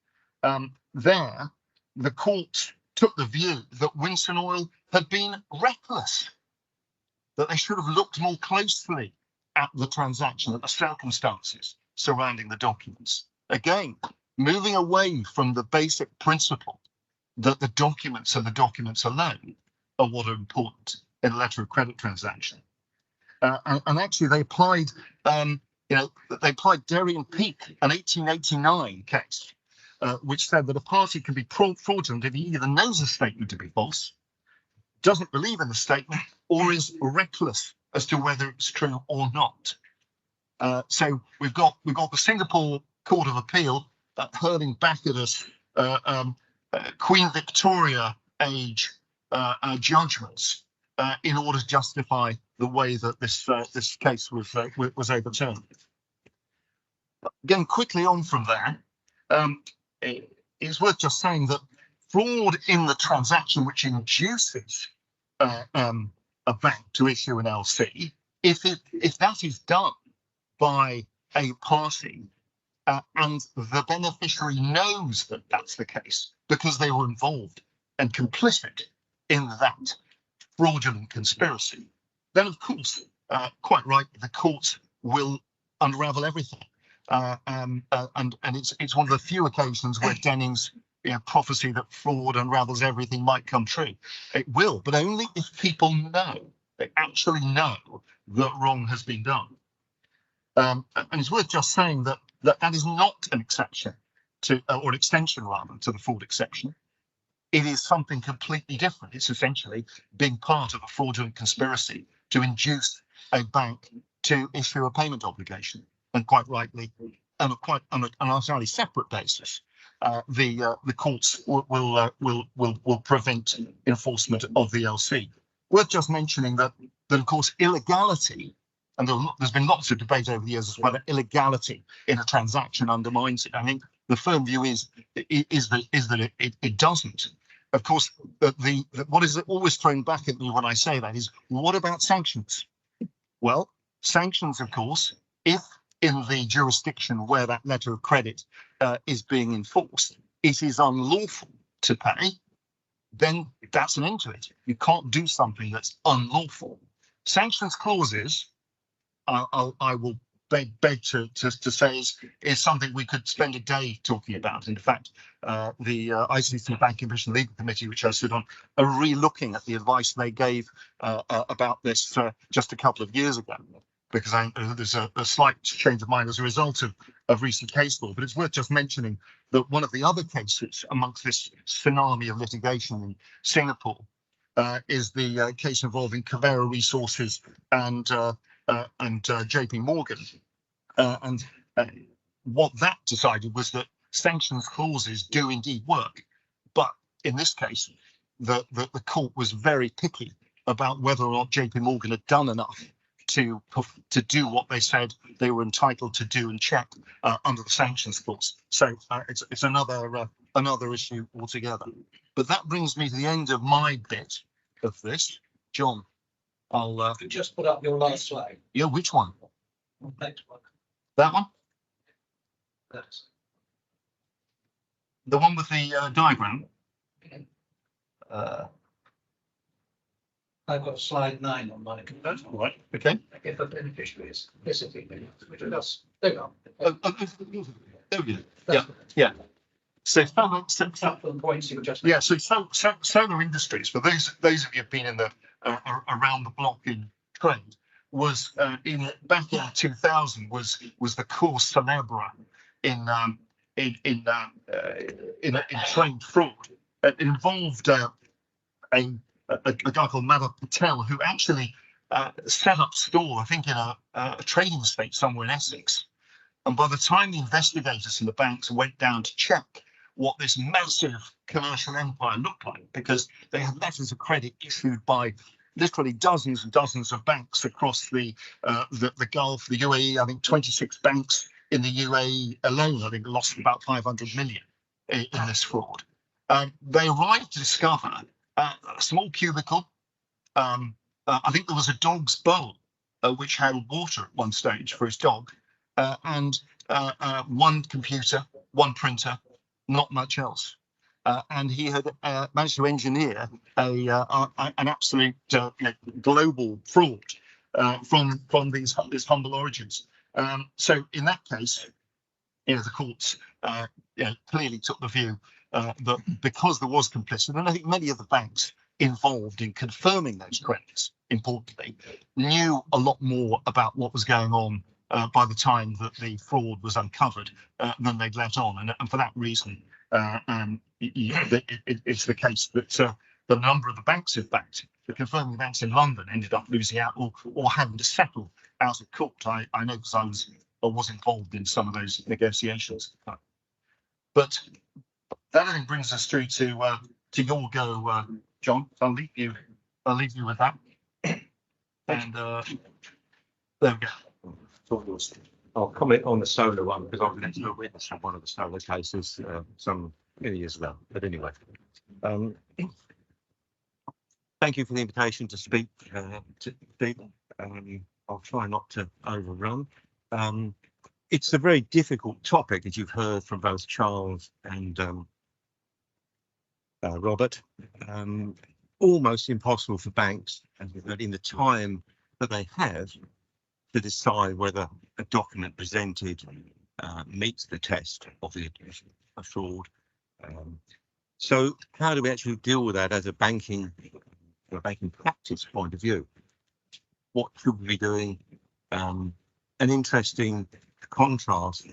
there, the court took the view that Winston Oil had been reckless, that they should have looked more closely at the transaction, at the circumstances surrounding the documents. Again, moving away from the basic principle that the documents and the documents alone are what are important in a letter of credit transaction. And actually, they applied, they applied Derry and Peak, an 1889 case, which said that a party can be fraudulent if he either knows a statement to be false, doesn't believe in the statement, or is reckless as to whether it's true or not. So we've got the Singapore Court of Appeal hurling back at us Queen Victoria age judgments in order to justify the way that this case was overturned. Getting quickly on from there, it's worth just saying that fraud in the transaction which induces a bank to issue an LC, if that is done by a party and the beneficiary knows that that's the case because they were involved and complicit in that fraudulent conspiracy, then of course, quite right, the courts will unravel everything. And it's one of the few occasions where Denning's prophecy that fraud unravels everything might come true. It will, but only if people know, they actually know that wrong has been done. And it's worth just saying that is not an exception to, or an extension rather, to the fraud exception. It is something completely different. It's essentially being part of a fraudulent conspiracy to induce a bank to issue a payment obligation. And quite rightly, on an entirely separate basis, the courts will prevent enforcement of the LC. Worth just mentioning that of course illegality, and there's been lots of debate over the years as whether illegality in a transaction undermines it. I think the firm view is that it doesn't. Of course, what is always thrown back at me when I say that is, what about sanctions? Well, sanctions, of course, if in the jurisdiction where that letter of credit is being enforced, it is unlawful to pay, then that's an end to it. You can't do something that's unlawful. Sanctions clauses, I will beg to say is something we could spend a day talking about. In fact, the ICC Banking Commission Legal Committee, which I sit on, are re-looking at the advice they gave about this just a couple of years ago, because there's a slight change of mind as a result of recent case law. But it's worth just mentioning that one of the other cases amongst this tsunami of litigation in Singapore is the case involving Cavera Resources and JP Morgan. And what that decided was that sanctions clauses do indeed work. But in this case, the court was very picky about whether or not JP Morgan had done enough to do what they said they were entitled to do and check under the sanctions clause. So it's another issue altogether. But that brings me to the end of my bit of this. John, I'll Just put up your last slide. yeah, which one? Next one. That one? That's The one with the diagram? I've got slide 9 on my computer. All right. Okay. If the beneficiaries specifically, which is there you go. There we go. Yeah. Yeah. So Some points you were just. yeah, so solar industries, for those of you who've been in the around the block in trade, was back in 2000 was the cause célèbre in trade fraud. It involved a guy called Madhav Patel, who actually set up store, I think, in a trading estate somewhere in Essex. And by the time the investigators and the banks went down to check what this massive commercial empire looked like, because they had letters of credit issued by literally dozens and dozens of banks across the Gulf, the UAE. I think 26 banks in the UAE alone, I think, lost about 500 million in this fraud. They arrived to discover a small cubicle. I think there was a dog's bowl which had water at one stage for his dog, and one computer, one printer, not much else. And he had managed to engineer an absolute global fraud from these humble origins. So in that case, the courts clearly took the view that because there was complicity, and I think many of the banks involved in confirming those credits, importantly, knew a lot more about what was going on by the time that the fraud was uncovered than they'd let on. And for that reason, it's the case that the number of the banks, in fact, the confirming banks in London ended up losing out or having to settle out of court. I know because I was involved in some of those negotiations. But that I think brings us through to your go, John. So I'll leave you with that. And there we go. I'll comment on the solar one because I've been a witness of one of the solar cases some many years ago. But anyway, thank you for the invitation to speak to people. I'll try not to overrun. It's a very difficult topic, as you've heard from both Charles and Robert. Almost impossible for banks, in the time that they have, to decide whether a document presented meets the test of a fraud. So how do we actually deal with that as a banking practice point of view? What should we be doing? An interesting contrast,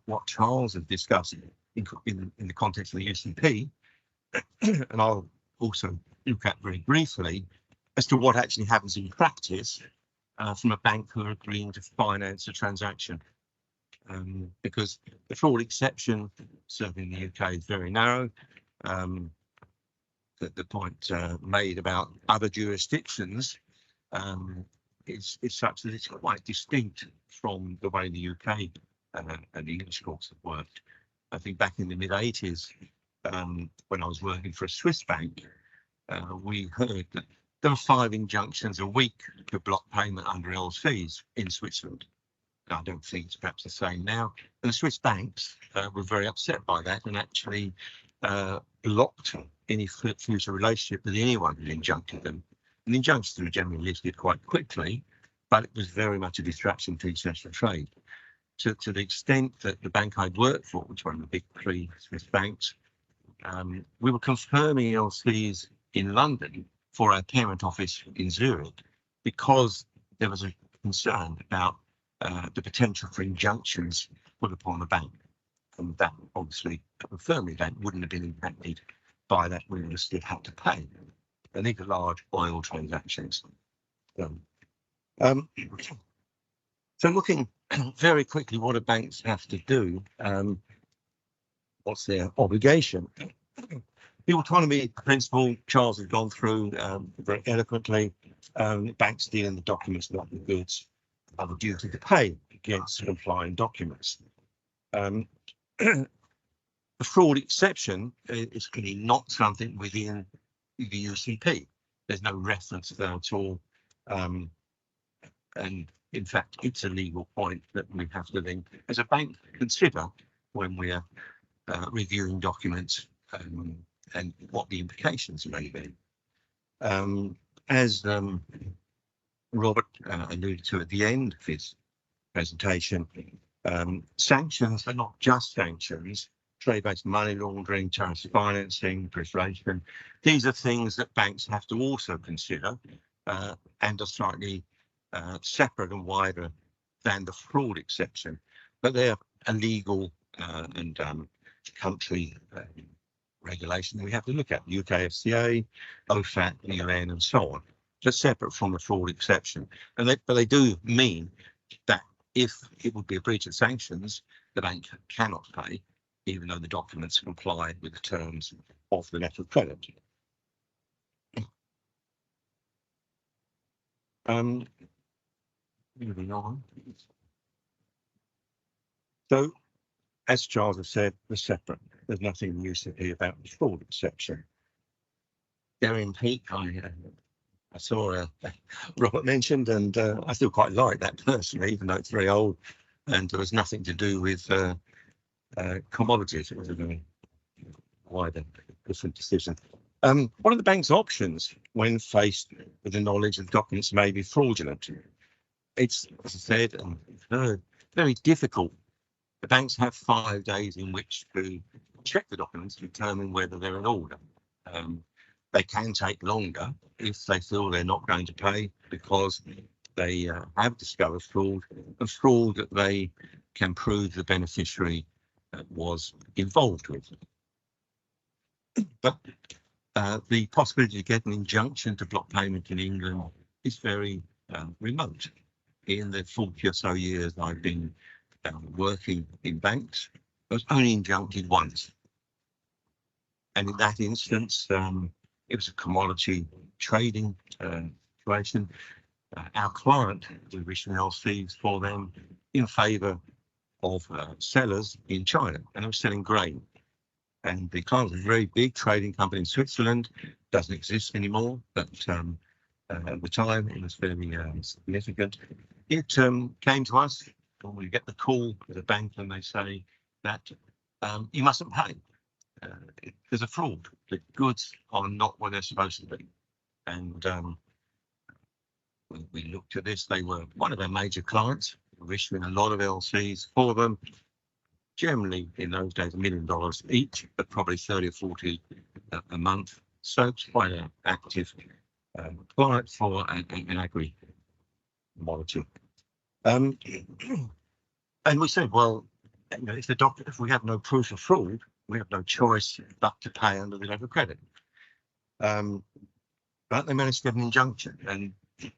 what Charles has discussed in the context of the UCP, and I'll also look at very briefly as to what actually happens in practice from a bank who are agreeing to finance a transaction. Because the fraud exception, certainly in the UK, is very narrow. The point made about other jurisdictions is such that it's quite distinct from the way the UK and the English courts have worked. I think back in the mid-80s, when I was working for a Swiss bank, we heard that there were 5 injunctions a week to block payment under LSLCs in Switzerland. I don't think it's perhaps the same now. And the Swiss banks were very upset by that and actually blocked any future relationship with anyone who injuncted them. And the injunctions were generally lifted quite quickly, but it was very much a distraction to international trade. To the extent that the bank I'd worked for, which was one of the big 3 Swiss banks, we were confirming LCs in London for our parent office in Zurich because there was a concern about the potential for injunctions put upon the bank. And that obviously, a family bank wouldn't have been impacted by that. We would have still had to pay. And these are large oil transactions. So looking very quickly, what do banks have to do? What's their obligation? The autonomy principle Charles has gone through very eloquently. Banks deal in the documents, not the goods, have a duty to pay against complying documents. The fraud exception is clearly not something within the UCP. There's no reference there at all. And in fact, it's a legal point that we have to then, as a bank, consider when we are reviewing documents and what the implications may be. As Robert alluded to at the end of his presentation, sanctions are not just sanctions. Trade-based money laundering, terrorist financing, proliferation. These are things that banks have to also consider and are slightly separate and wider than the fraud exception, but they're a legal and country regulation we have to look at, the UK FCA, OFAC, the UN, and so on, just separate from the fraud exception. And but they do mean that if it would be a breach of sanctions, the bank cannot pay, even though the documents comply with the terms of the letter of credit. Moving on. So, as Charles has said, they're separate. There's nothing in UCP about the fraud exception. Darien Peak, I saw Robert mentioned, and I still quite like that personally, even though it's very old, and there was nothing to do with commodities. It was a very wider, different decision. What are the bank's options when faced with the knowledge that documents may be fraudulent? It's, as I said and heard, very difficult. The banks have 5 days in which to check the documents to determine whether they're in order. They can take longer if they feel they're not going to pay because they have discovered fraud, a fraud that they can prove the beneficiary was involved with. But the possibility to get an injunction to block payment in England is very remote. In the 40 or so years I've been working in banks, I was only injuncted once. And in that instance, it was a commodity trading situation. Our client was issuing LCs for them in favour of sellers in China, and I was selling grain. And the client was a very big trading company in Switzerland, doesn't exist anymore, but at the time it was very significant. It came to us, when we get the call to the bank and they say that you mustn't pay. There's a fraud. The goods are not what they're supposed to be. And we looked at this. They were one of our major clients. We were issuing a lot of LCs for them. Generally, in those days, $1 million each, but probably 30 or 40 a month. So it's quite an active client for an agri commodity. And we said, well, you know, if we have no proof of fraud, we have no choice but to pay under the letter of credit. But they managed to get an injunction, and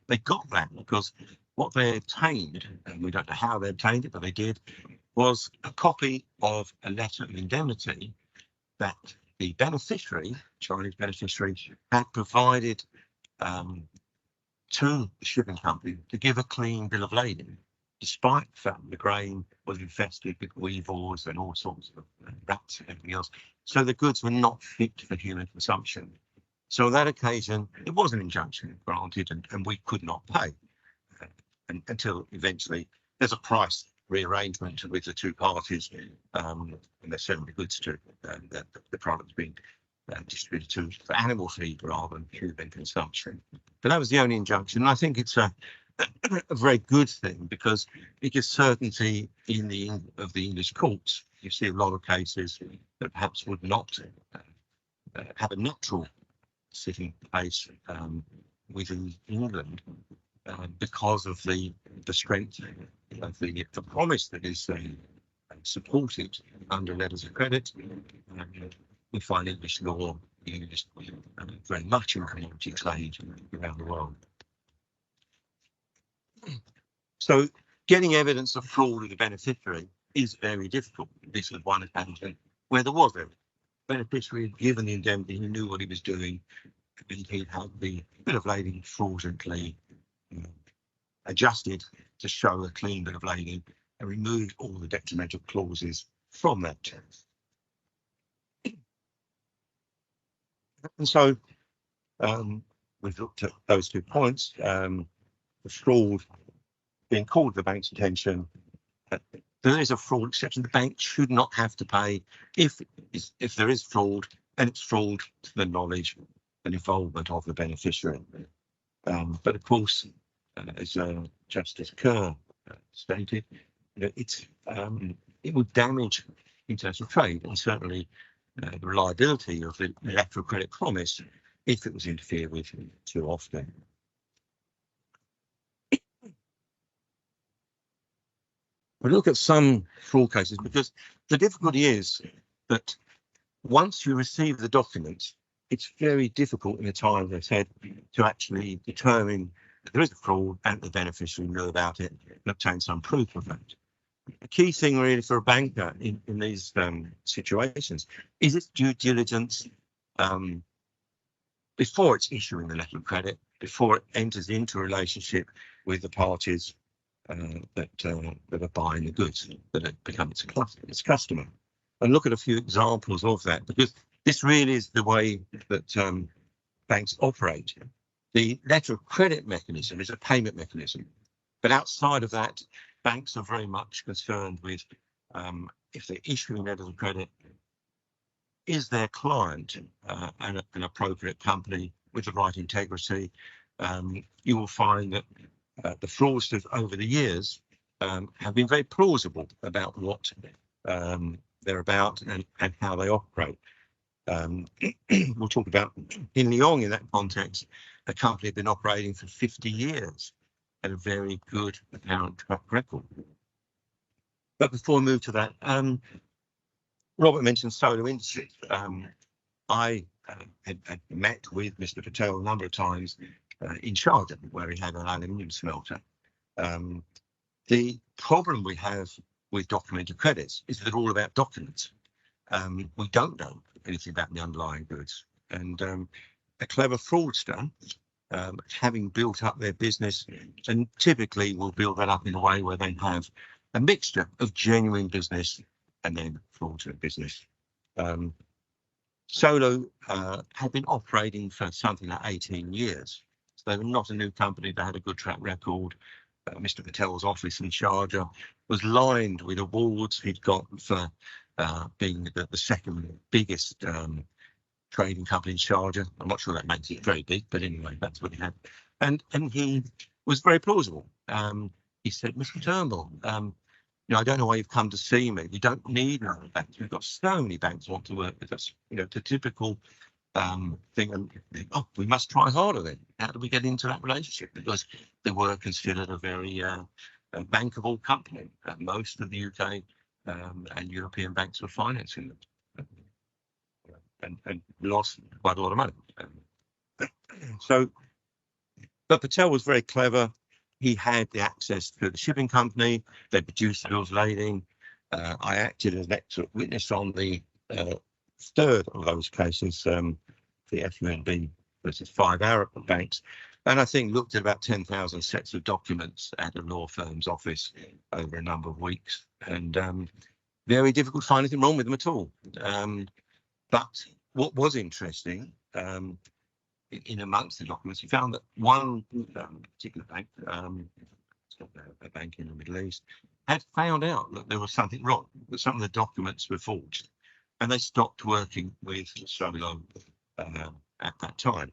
they got that because what they obtained, and we don't know how they obtained it, but they did, was a copy of a letter of indemnity that the beneficiary, Chinese beneficiary, had provided to the shipping company to give a clean bill of lading, despite the fact the grain was infested with weevils and all sorts of rats and everything else. So the goods were not fit for human consumption. So on that occasion, it was an injunction granted, and we could not pay until eventually there's a price rearrangement with the two parties, and they're selling the goods to the products being distributed for animal feed rather than human consumption. But that was the only injunction, and I think it's a very good thing because it gives certainty in the English courts. You see a lot of cases that perhaps would not have a natural sitting place within England because of the strength of the promise that is supported under letters of credit. We find English law used very much in commodity trade around the world. So getting evidence of fraud of the beneficiary is very difficult. This was one occasion where there was evidence. Beneficiary had given the indemnity, he knew what he was doing, and he had the bill of lading fraudulently adjusted to show a clean bill of lading and removed all the detrimental clauses from that. And so we've looked at those 2 points. The fraud being called to the bank's attention. There is a fraud exception. The bank should not have to pay if there is fraud, and it's fraud to the knowledge and involvement of the beneficiary. But of course, as Justice Kerr stated, it would damage international trade and certainly the reliability of the letter of credit promise if it was interfered with too often. We look at some fraud cases because the difficulty is that once you receive the documents, it's very difficult in the time they've said to actually determine that there is a fraud and the beneficiary knew about it and obtain some proof of that. The key thing really for a banker in these situations is its due diligence before it's issuing the letter of credit, before it enters into a relationship with the parties that are buying the goods, that it becomes its customer. And look at a few examples of that, because this really is the way that banks operate. The letter of credit mechanism is a payment mechanism, but outside of that, banks are very much concerned with if they're issuing letters of credit, is their client an appropriate company with the right integrity? You will find that the fraudsters over the years have been very plausible about what they're about and how they operate. We'll talk about in Lyon in that context. A company had been operating for 50 years at a very good apparent track record. But before we move to that, Robert mentioned solar industry. I had met with Mr. Patel a number of times in Sharjah, where he had an aluminium smelter. The problem we have with documented credits is that they're all about documents. We don't know anything about the underlying goods. And a clever fraudster, having built up their business, and typically will build that up in a way where they have a mixture of genuine business and then fraudulent business. Solo had been operating for something like 18 years. So they were not a new company. They had a good track record. Mr. Patel's office in Sharjah was lined with awards he'd got for being the second biggest trading company in Sharjah. I'm not sure that makes it very big, but anyway, that's what he had. And he was very plausible. He said, Mr. Turnbull, you know, I don't know why you've come to see me. We don't need another bank. We've got so many banks want to work with us. You know, the typical thing. And oh, we must try harder then. How do we get into that relationship? Because they were considered a very bankable company. Most of the UK and European banks were financing them, and lost quite a lot of money. So, but Patel was very clever. He had the access to the shipping company. They produced the bills of lading. I acted as an expert witness on the third of those cases, the FUNB versus 5 Arab banks. And I think looked at about 10,000 sets of documents at a law firm's office over a number of weeks. And very difficult to find anything wrong with them at all. But what was interesting, in amongst the documents, he found that one particular bank, a bank in the Middle East, had found out that there was something wrong, that some of the documents were forged, and they stopped working with Solo at that time.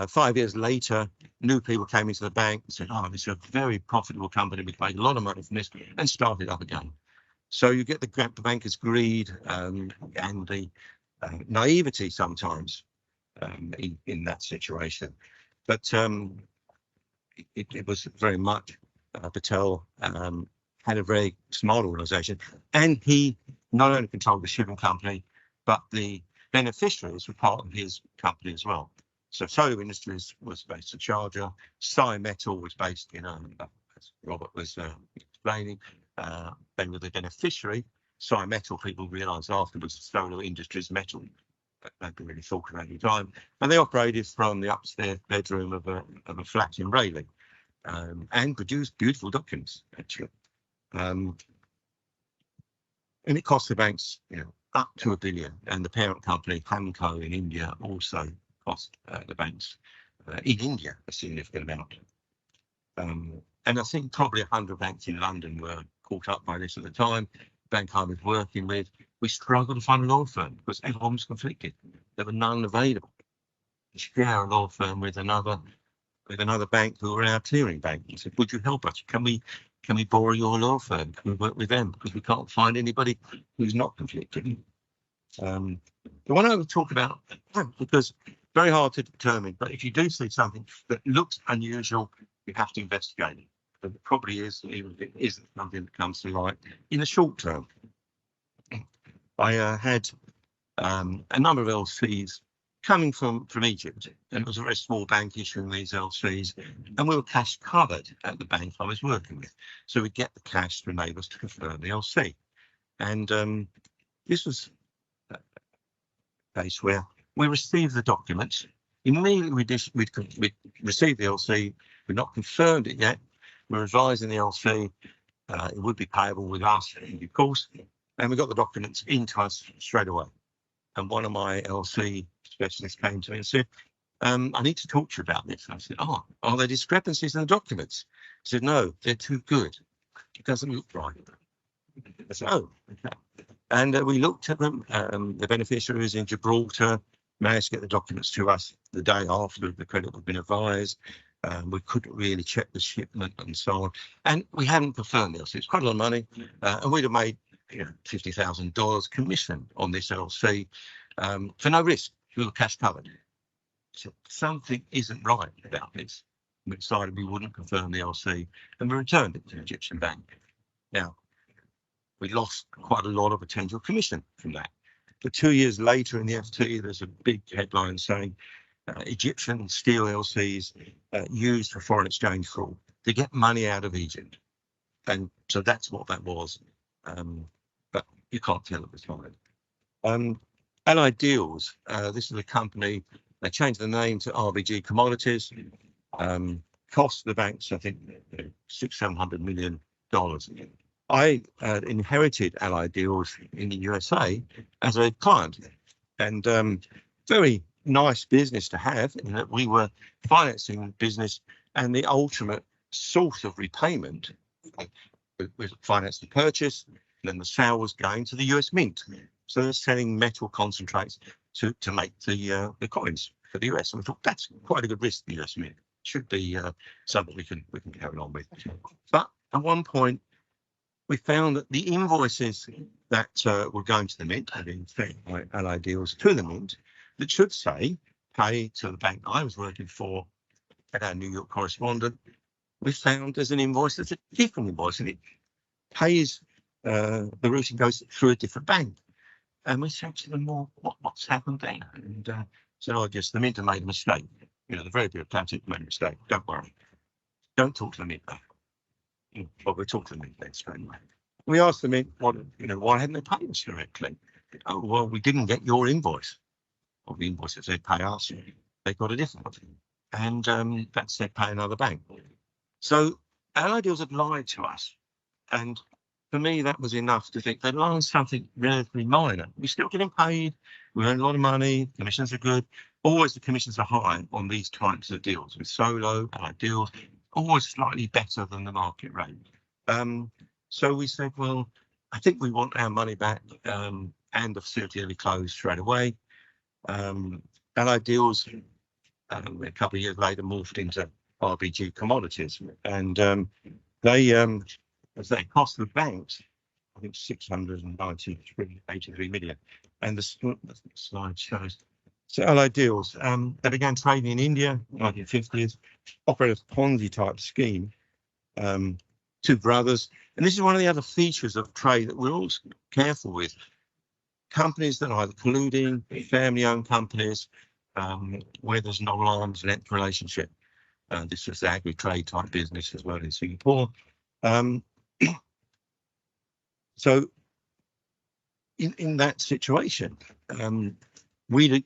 5 years later, new people came into the bank and said, oh, this is a very profitable company, we've made a lot of money from this, and started up again. So you get the banker's greed and the naivety sometimes in that situation. But it was very much Patel had a very smart organisation, and he not only controlled the shipping company, but the beneficiaries were part of his company as well. So Solar Industries was based in Sharjah, Psy Metal was based in, as Robert was explaining, they were the beneficiary. Psy Metal, people realised afterwards, Solar Industries Metal, but nobody really thought about it at the time. And they operated from the upstairs bedroom of a flat in Rayleigh, and produced beautiful documents, actually. And it cost the banks, up to $1 billion, and the parent company, Hamco in India, also cost the banks in India a significant amount. And I think probably 100 banks in London were caught up by this at the time. The bank I was working with, we struggled to find a law firm because everyone was conflicted. There were none available. To share a law firm with another bank who were our clearing bank. He said, "Would you help us? Can we borrow your law firm? Can we work with them? Because we can't find anybody who's not conflicted." The one I would talk about, because very hard to determine, but if you do see something that looks unusual, you have to investigate it. But it probably is, even if it isn't something that comes to light in the short term. I had a number of LCs coming from Egypt, and it was a very small bank issuing these LCs, and we were cash covered at the bank I was working with. So we'd get the cash to enable us to confirm the LC. And this was a case where we received the documents. Immediately we'd received the LC, we'd not confirmed it yet. We're advising the LC it would be payable with us in due course, and we got the documents into us straight away. And one of my LC specialists came to me and said, "I need to talk to you about this." And I said, "Oh, are there discrepancies in the documents?" He said, "No, they're too good. It doesn't look right." I said, "Oh, okay." And we looked at them. The beneficiaries in Gibraltar managed to get the documents to us the day after the credit had been advised. We couldn't really check the shipment and so on. And we hadn't confirmed this. It's quite a lot of money. And we'd have made $50,000 commission on this LC for no risk. We were cash covered. So something isn't right about this. We decided we wouldn't confirm the LC, and we returned it to the Egyptian bank. Now, we lost quite a lot of potential commission from that. But 2 years later in the FT, there's a big headline saying Egyptian steel LCs used for foreign exchange fraud to get money out of Egypt. And so that's what that was. But you can't tell at the time. Allied Deals, this is a company, they changed the name to RBG Commodities, cost the banks, I think, $600-700 million. I inherited Allied Deals in the USA as a client, and very nice business to have, in that we were financing business, and the ultimate source of repayment was finance the purchase, and then the sale was going to the US Mint. So they're selling metal concentrates to make the coins for the US. And we thought that's quite a good risk, the US Mint. Should be something we can carry on with. But at one point, we found that the invoices that were going to the Mint had been sent by Allied Deals to the Mint that should say pay to the bank I was working for at our New York correspondent. We found there's an invoice that's a different invoice, and it pays, the routing goes through a different bank. And we said to them, "Well, what's happened there?" And said, "Oh, just the Mint have made a mistake. The very bureaucratic made a mistake. Don't worry. Don't talk to the Mint though." Well, we'll talk to the Mint then straight away. We asked the Mint, why hadn't they paid us correctly? "Oh, well, we didn't get your invoice." Or the invoice that said pay us, they got a different one. And that said pay another bank. So Allied Deals had lied to us. And for me, that was enough to think they lied on something relatively minor. We're still getting paid. We earn a lot of money. Commissions are good. Always the commissions are high on these types of deals. With Solo, Allied Deals, always slightly better than the market rate. So we said, well, I think we want our money back, and the facility will be closed straight away. Allied Deals, a couple of years later, morphed into RBG Commodities, and they, as they cost the banks, I think 683 million. And the slide shows. So Allied Deals, they began trading in India in the 1950s, operated a Ponzi type scheme, two brothers. And this is one of the other features of trade that we're always careful with. Companies that are either colluding, family-owned companies, where there's no arm's length relationship. This is agri-trade type business as well in Singapore. So in that situation, we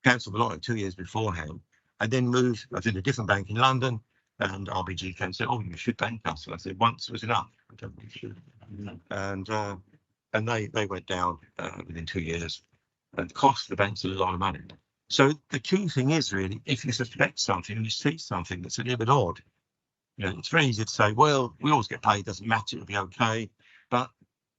cancelled the line 2 years beforehand, and then moved. I was in a different bank in London, and RBG came and said, "Oh, you should bank us." And I said, "Once was enough." And they went down within 2 years, and cost the banks a lot of money. So the key thing is really, if you suspect something, you see something that's a little bit odd, it's very easy to say, well, we always get paid, doesn't matter, it'll be okay. But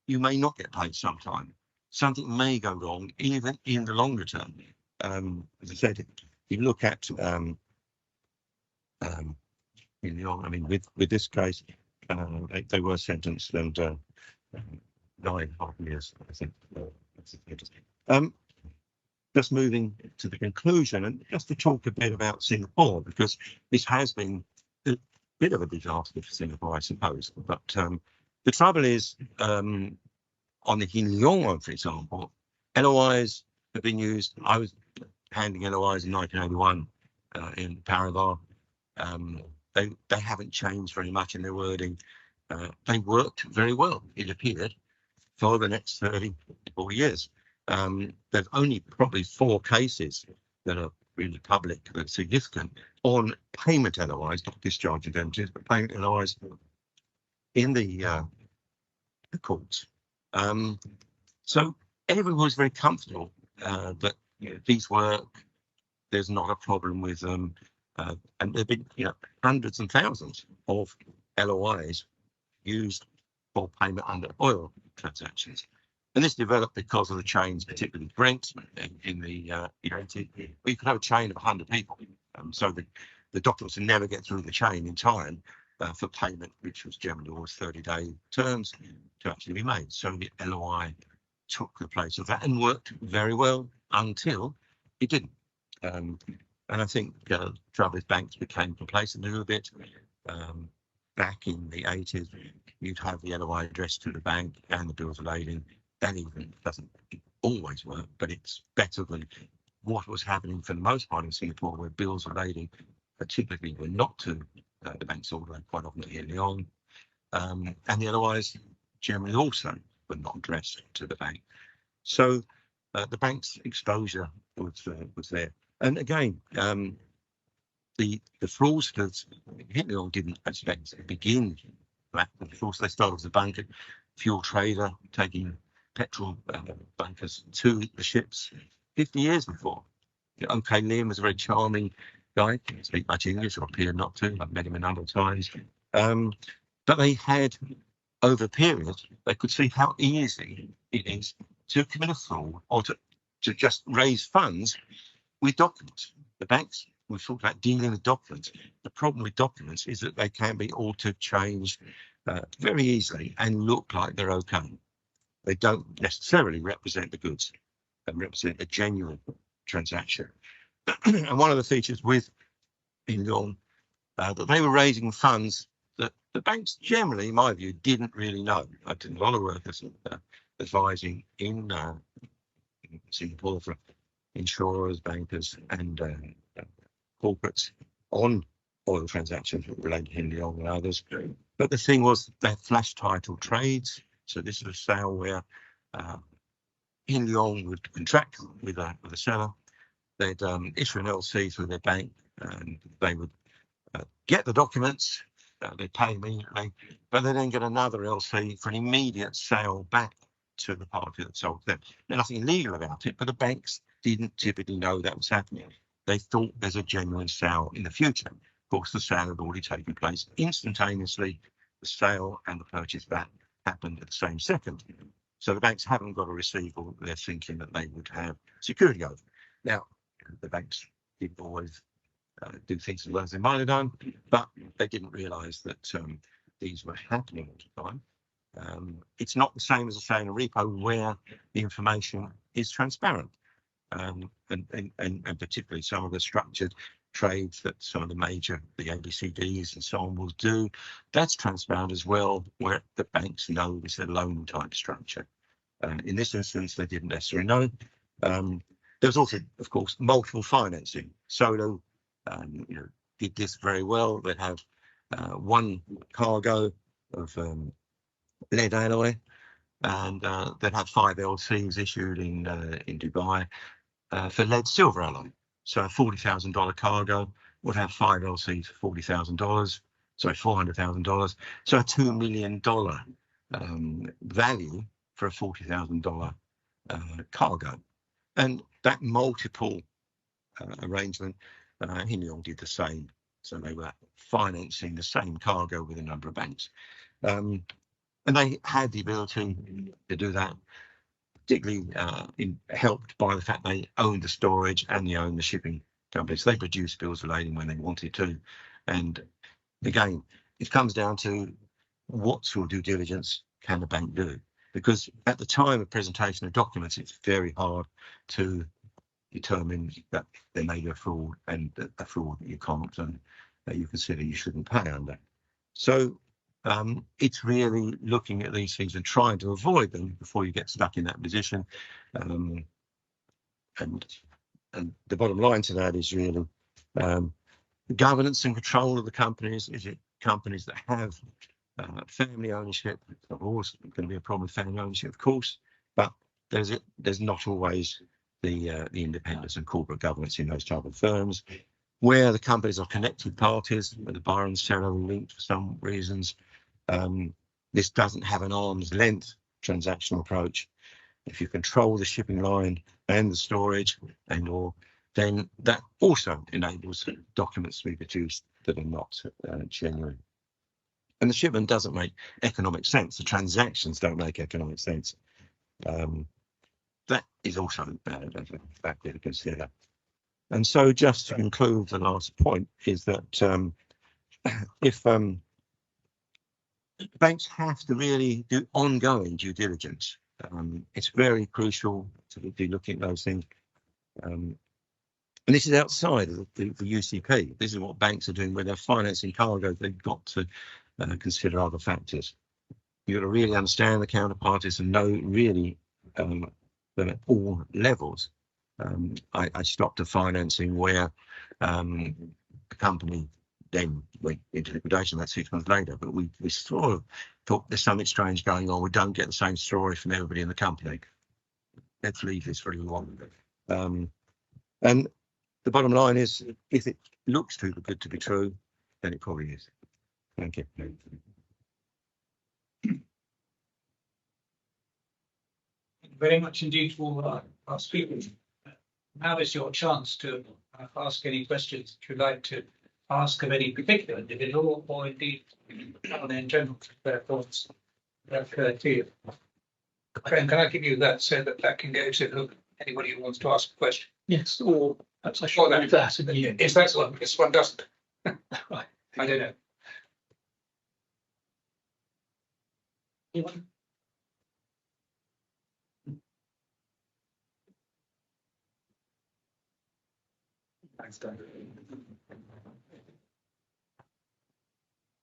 you may not get paid sometime. Something may go wrong, even in the longer term. As I said, you look at, with this case, they were sentenced and 9.5 years, I think. Just moving to the conclusion, and just to talk a bit about Singapore, because this has been a bit of a disaster for Singapore, I suppose. But the trouble is, on the Hin Leong one, for example, LOIs have been used. I was handing LOIs in 1981 in Paravar. They haven't changed very much in their wording. They worked very well, it appeared, for the next 34 years. There's only probably 4 cases that are really public, that's significant, on payment LOIs, not discharge indemnities, but payment LOIs in the courts. So everyone was very comfortable that these work, there's not a problem with them. And there have been hundreds and thousands of LOIs used for payment under oil transactions. And this developed because of the chains, particularly Brent in the 80s. You could have a chain of 100 people. So the documents would never get through the chain in time for payment, which was generally always 30-day terms to actually be made. So the LOI took the place of that and worked very well until it didn't. And I think trouble banks became complacent a little bit. Back in the 80s, you'd have the LOI addressed to the bank and the bills of lading. That even doesn't always work, but it's better than what was happening for the most part in Singapore, where bills of lading typically were not to the bank's order, quite often to Hin Leong. And the LOIs generally also were not addressed to the bank. So the bank's exposure was there. And again, the fraudsters, Hin Leong didn't expect to begin that. Of course, they started as a bunker fuel trader, taking petrol bunkers to the ships 50 years before. OK Liam was a very charming guy, didn't speak much English, or appeared not to. I've met him a number of times. But they had, over a period, they could see how easy it is to commit a fraud or to just raise funds with documents. The banks, we've talked about dealing with documents. The problem with documents is that they can be altered, changed very easily and look like they're OK. They don't necessarily represent the goods and represent a genuine transaction. And one of the features with Hin Leong, that they were raising funds that the banks generally, in my view, didn't really know. I did a lot of work as advising in Singapore for insurers, bankers, and corporates on oil transactions related to Hin Leong and others. But the thing was, they had flash title trades. So this is a sale where Hin Leong would contract with a seller. They'd issue an LC through their bank, and they would get the documents. They'd pay immediately, but they then get another LC for an immediate sale back to the party that sold them. There's nothing illegal about it, but the banks didn't typically know that was happening. They thought there's a genuine sale in the future. Of course, the sale had already taken place instantaneously. The sale and the purchase back happened at the same second. So the banks haven't got a receivable they're thinking that they would have security over. Now, the banks didn't always do things as well as they might have done, but they didn't realise that these were happening at the time. It's not the same as a sale in a repo where the information is transparent. And particularly some of the structured trades that some of the major, the ABCDs and so on will do. That's transparent as well, where the banks know it's a loan type structure. In this instance, they didn't necessarily know. There was also, of course, multiple financing. Solo, did this very well. They'd have one cargo of lead alloy, and they'd have 5 LCs issued in Dubai for lead silver alloy. So a $40,000 cargo would have 5 LCs for $40,000. Sorry, $400,000. So a $2 million value for a $40,000 cargo. And that multiple arrangement, Hyun did the same. So they were financing the same cargo with a number of banks. And they had the ability to do that, particularly helped by the fact they owned the storage and they owned the shipping companies. They produced bills of lading when they wanted to. And again, it comes down to what sort of due diligence can the bank do? Because at the time of presentation of documents, it's very hard to determine that there may be a fraud, and a fraud that you can't and that you consider you shouldn't pay under. So it's really looking at these things and trying to avoid them before you get stuck in that position. And the bottom line to that is really governance and control of the companies. Is it companies that have family ownership? Of course, it's going to be a problem with family ownership, of course, but there's not always the independence and corporate governance in those type of firms. Where the companies are connected parties, where the buyer and seller are linked for some reasons, this doesn't have an arm's length transactional approach. If you control the shipping line and the storage then that also enables documents to be produced that are not genuine. And the shipment doesn't make economic sense. The transactions don't make economic sense. That is also a factor to consider. And so just to conclude, the last point is that if banks have to really do ongoing due diligence, it's very crucial to be looking at those things. And this is outside of the UCP. This is what banks are doing when they're financing cargo. They've got to consider other factors. You've got to really understand the counterparties and know really that at all levels. I stopped a financing where the company then went into liquidation about 6 months later, but we sort of thought there's something strange going on. We don't get the same story from everybody in the company. Let's leave this for a little while. And the bottom line is, if it looks too good to be true, then it probably is. Thank you. Thank you very much indeed for our speakers. Now is your chance to ask any questions if you'd like to ask of any particular individual, or indeed in general their thoughts that occur to you. Can I give you that so that can go to anybody who wants to ask a question? Yes, or perhaps I should have that. Is that one? This one doesn't. Right. I don't know. Anyone? Thanks, Dan.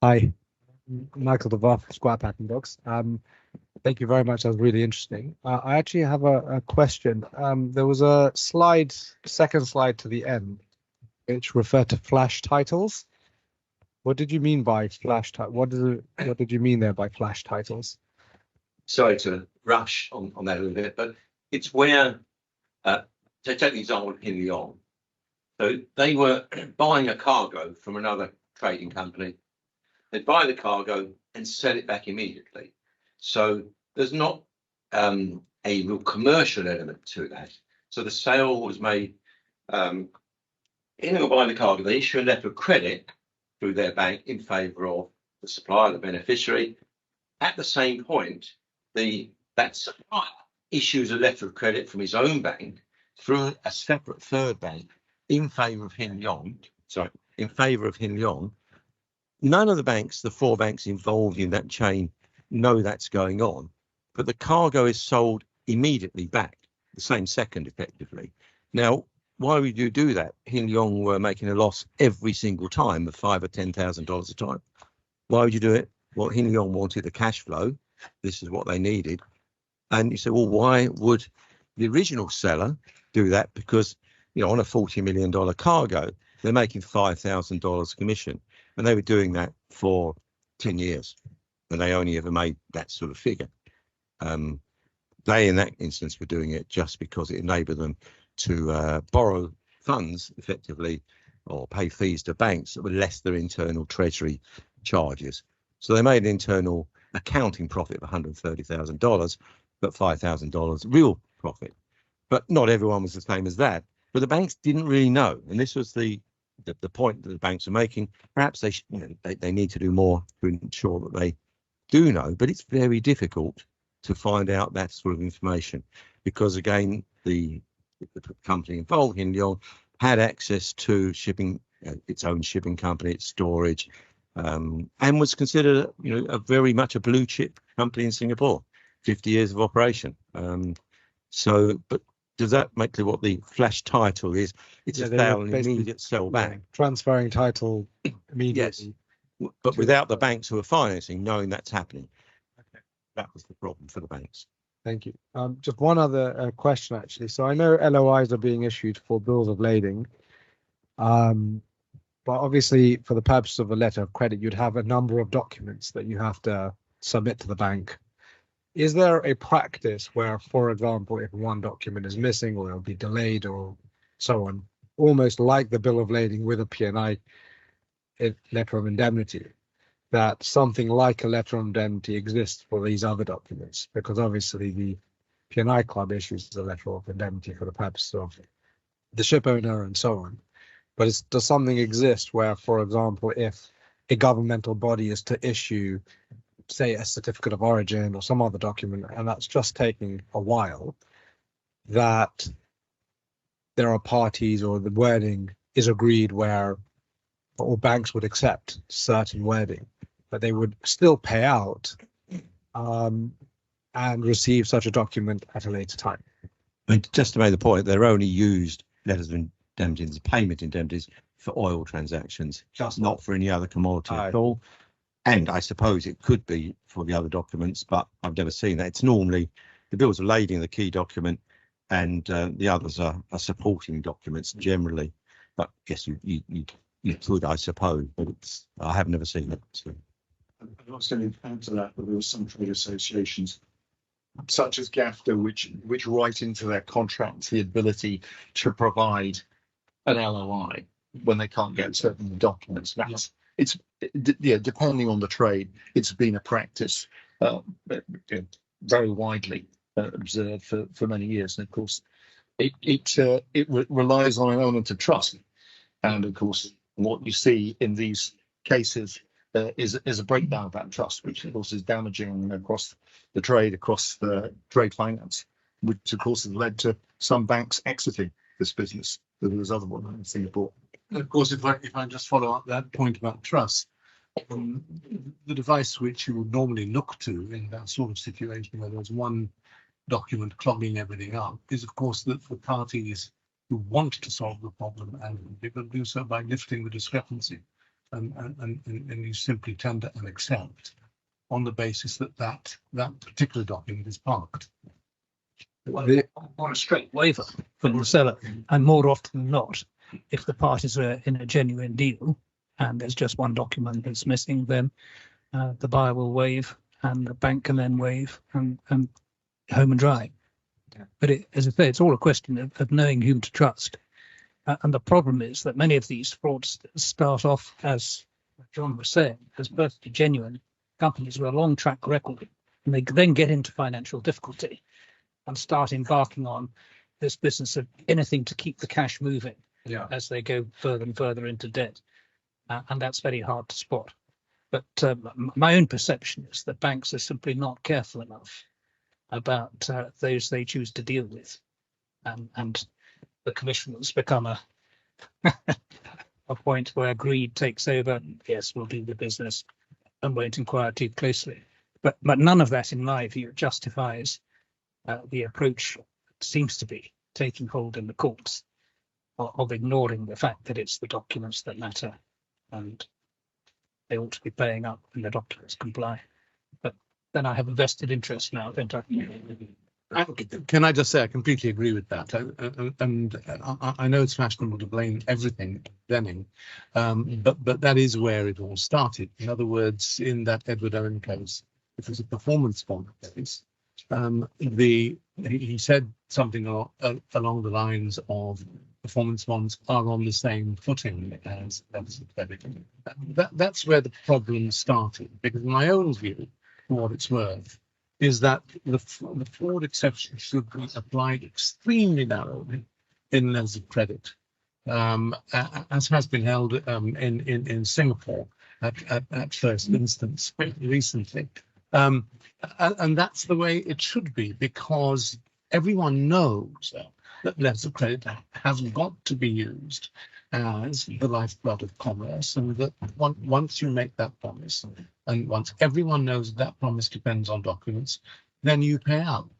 Hi, Michael DeVoff, Square Pattern Books. Thank you very much. That was really interesting. I actually have a question. There was a slide, second slide to the end, which referred to flash titles. What did you mean by flash title? What did you mean there by flash titles? Sorry to rush on that a little bit, but it's where, so take the example of Hyun. So they were buying a cargo from another trading company. They'd buy the cargo and sell it back immediately. So there's not a real commercial element to that. So the sale was made, in or buying the cargo, they issue a letter of credit through their bank in favour of the supplier, the beneficiary. At the same point, that supplier issues a letter of credit from his own bank through a separate third bank in favour of Hyun. In favour of Hyun. None of the banks, the 4 banks involved in that chain, know that's going on, but the cargo is sold immediately back, the same second effectively. Now, why would you do that? Hin Leong were making a loss every single time of $5,000 or $10,000 a time. Why would you do it? Well, Hin Leong wanted the cash flow. This is what they needed. And you say, well, why would the original seller do that? Because, you know, on a $40 million cargo, they're making $5,000 commission. And they were doing that for 10 years. And they only ever made that sort of figure. They, in that instance, were doing it just because it enabled them to borrow funds effectively or pay fees to banks that were less their internal treasury charges. So they made an internal accounting profit of $130,000, but $5,000 real profit. But not everyone was the same as that. But the banks didn't really know, and this was the point that the banks are making. Perhaps they they need to do more to ensure that they do know. But it's very difficult to find out that sort of information because, again, the company involved, Hin Leong, had access to shipping, its own shipping company, its storage, and was considered, a very much a blue chip company in Singapore, 50 years of operation. But does that make clear what the flash title is? It's a sale and immediate sell back. Transferring title immediately. Yes, but without the banks who are financing knowing that's happening. Okay. That was the problem for the banks. Thank you. Just one other question, actually. So I know LOIs are being issued for bills of lading. But obviously, for the purpose of a letter of credit, you'd have a number of documents that you have to submit to the bank. Is there a practice where, for example, if one document is missing or it'll be delayed or so on, almost like the bill of lading with a P&I letter of indemnity, that something like a letter of indemnity exists for these other documents? Because obviously the P&I club issues the letter of indemnity for the purpose of the ship owner and so on. But does something exist where, for example, if a governmental body is to issue, say, a certificate of origin or some other document, and that's just taking a while, that there are parties or the wording is agreed where all banks would accept certain wording, but they would still pay out and receive such a document at a later time? I mean, just to make the point, they're only used letters of indemnities, payment indemnities for oil transactions, just not for any other commodity at all. And I suppose it could be for the other documents, but I've never seen that. It's normally the bills of lading, the key document, and the others are supporting documents generally. But yes, you could, I suppose, but I have never seen it. So. I was going to add to that there were some trade associations, such as GAFTA, which write into their contracts the ability to provide an LOI when they can't get certain documents. It's depending on the trade, it's been a practice very widely observed for many years. And of course, it relies on an element of trust. And of course, what you see in these cases is a breakdown of that trust, which of course is damaging across the trade finance, which of course has led to some banks exiting this business. There was other one in Singapore. Of course, if I just follow up that point about trust, the device which you would normally look to in that sort of situation where there's one document clogging everything up is, of course, that the parties who want to solve the problem and they will do so by lifting the discrepancy, and you simply tender and accept on the basis that particular document is parked. Or a straight waiver from the seller, and more often than not, if the parties are in a genuine deal and there's just one document that's missing, then the buyer will waive and the bank can then waive and home and dry. Yeah. But as I say, it's all a question of knowing whom to trust. And the problem is that many of these frauds start off, as John was saying, as perfectly genuine companies with a long track record, and they then get into financial difficulty and start embarking on this business of anything to keep the cash moving as they go further and further into debt. And that's very hard to spot. But my own perception is that banks are simply not careful enough about those they choose to deal with. And the commission has become a point where greed takes over. Yes, we'll do the business and won't inquire too closely. But none of that, in my view, justifies the approach that seems to be taking hold in the courts of ignoring the fact that it's the documents that matter, and they ought to be paying up when the documents comply. But then I have a vested interest now, don't I? Can I just say I completely agree with that, and I know it's fashionable to blame everything Denning, but that is where it all started. In other words, in that Edward Owen case, it was a performance bond case. He said something along the lines of performance bonds are on the same footing as credit. That's where the problem started, because in my own view, for what it's worth, is that the fraud exception should be applied extremely narrowly in letters of credit, as has been held in Singapore at first instance recently. And that's the way it should be, because everyone knows that letters of credit has got to be used as the lifeblood of commerce, and that once you make that promise, and once everyone knows that promise depends on documents, then you pay out.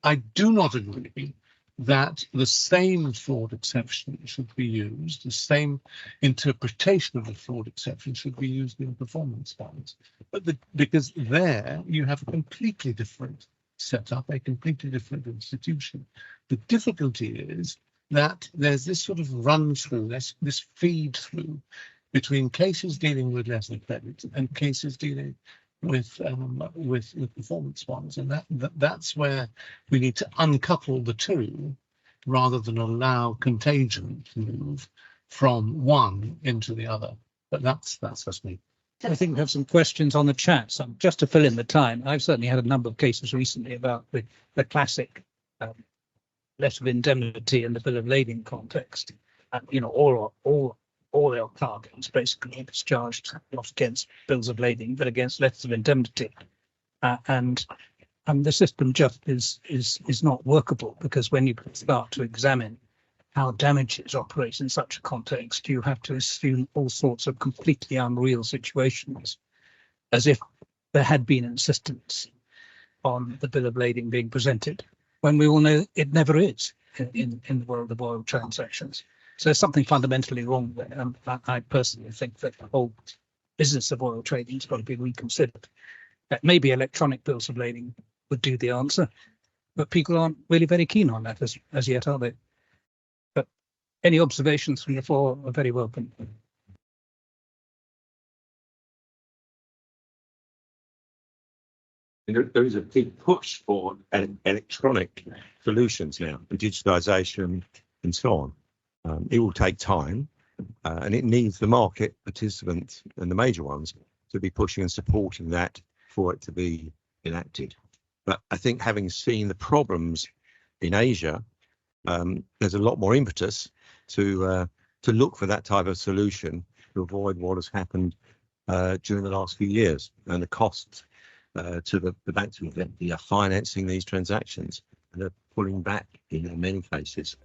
I do not agree that the same fraud exception should be used, the same interpretation of the fraud exception should be used in performance bonds, because there you have a completely different setup, a completely different institution. The difficulty is that there's this sort of run through, this feed through between cases dealing with letters of credit and cases dealing with performance bonds, and that's where we need to uncouple the two, rather than allow contagion to move from one into the other. But that's just me. I think we have some questions on the chat. So just to fill in the time, I've certainly had a number of cases recently about the classic letter of indemnity in the bill of lading context. All their cargoes basically discharged not against bills of lading but against letters of indemnity, and the system just is not workable, because when you start to examine how damages operate in such a context, you have to assume all sorts of completely unreal situations, as if there had been insistence on the bill of lading being presented, when we all know it never is in the world of oil transactions. So there's something fundamentally wrong there. And I personally think that the whole business of oil trading has got to be reconsidered. Maybe electronic bills of lading would do the answer, but people aren't really very keen on that as yet, are they? But any observations from the floor are very welcome. There is a big push for electronic solutions now, and digitalisation and so on. It will take time, and it needs the market participants and the major ones to be pushing and supporting that for it to be enacted. But I think, having seen the problems in Asia, there's a lot more impetus to look for that type of solution to avoid what has happened during the last few years, and the costs to the banks who are financing these transactions, and they're pulling back in many cases.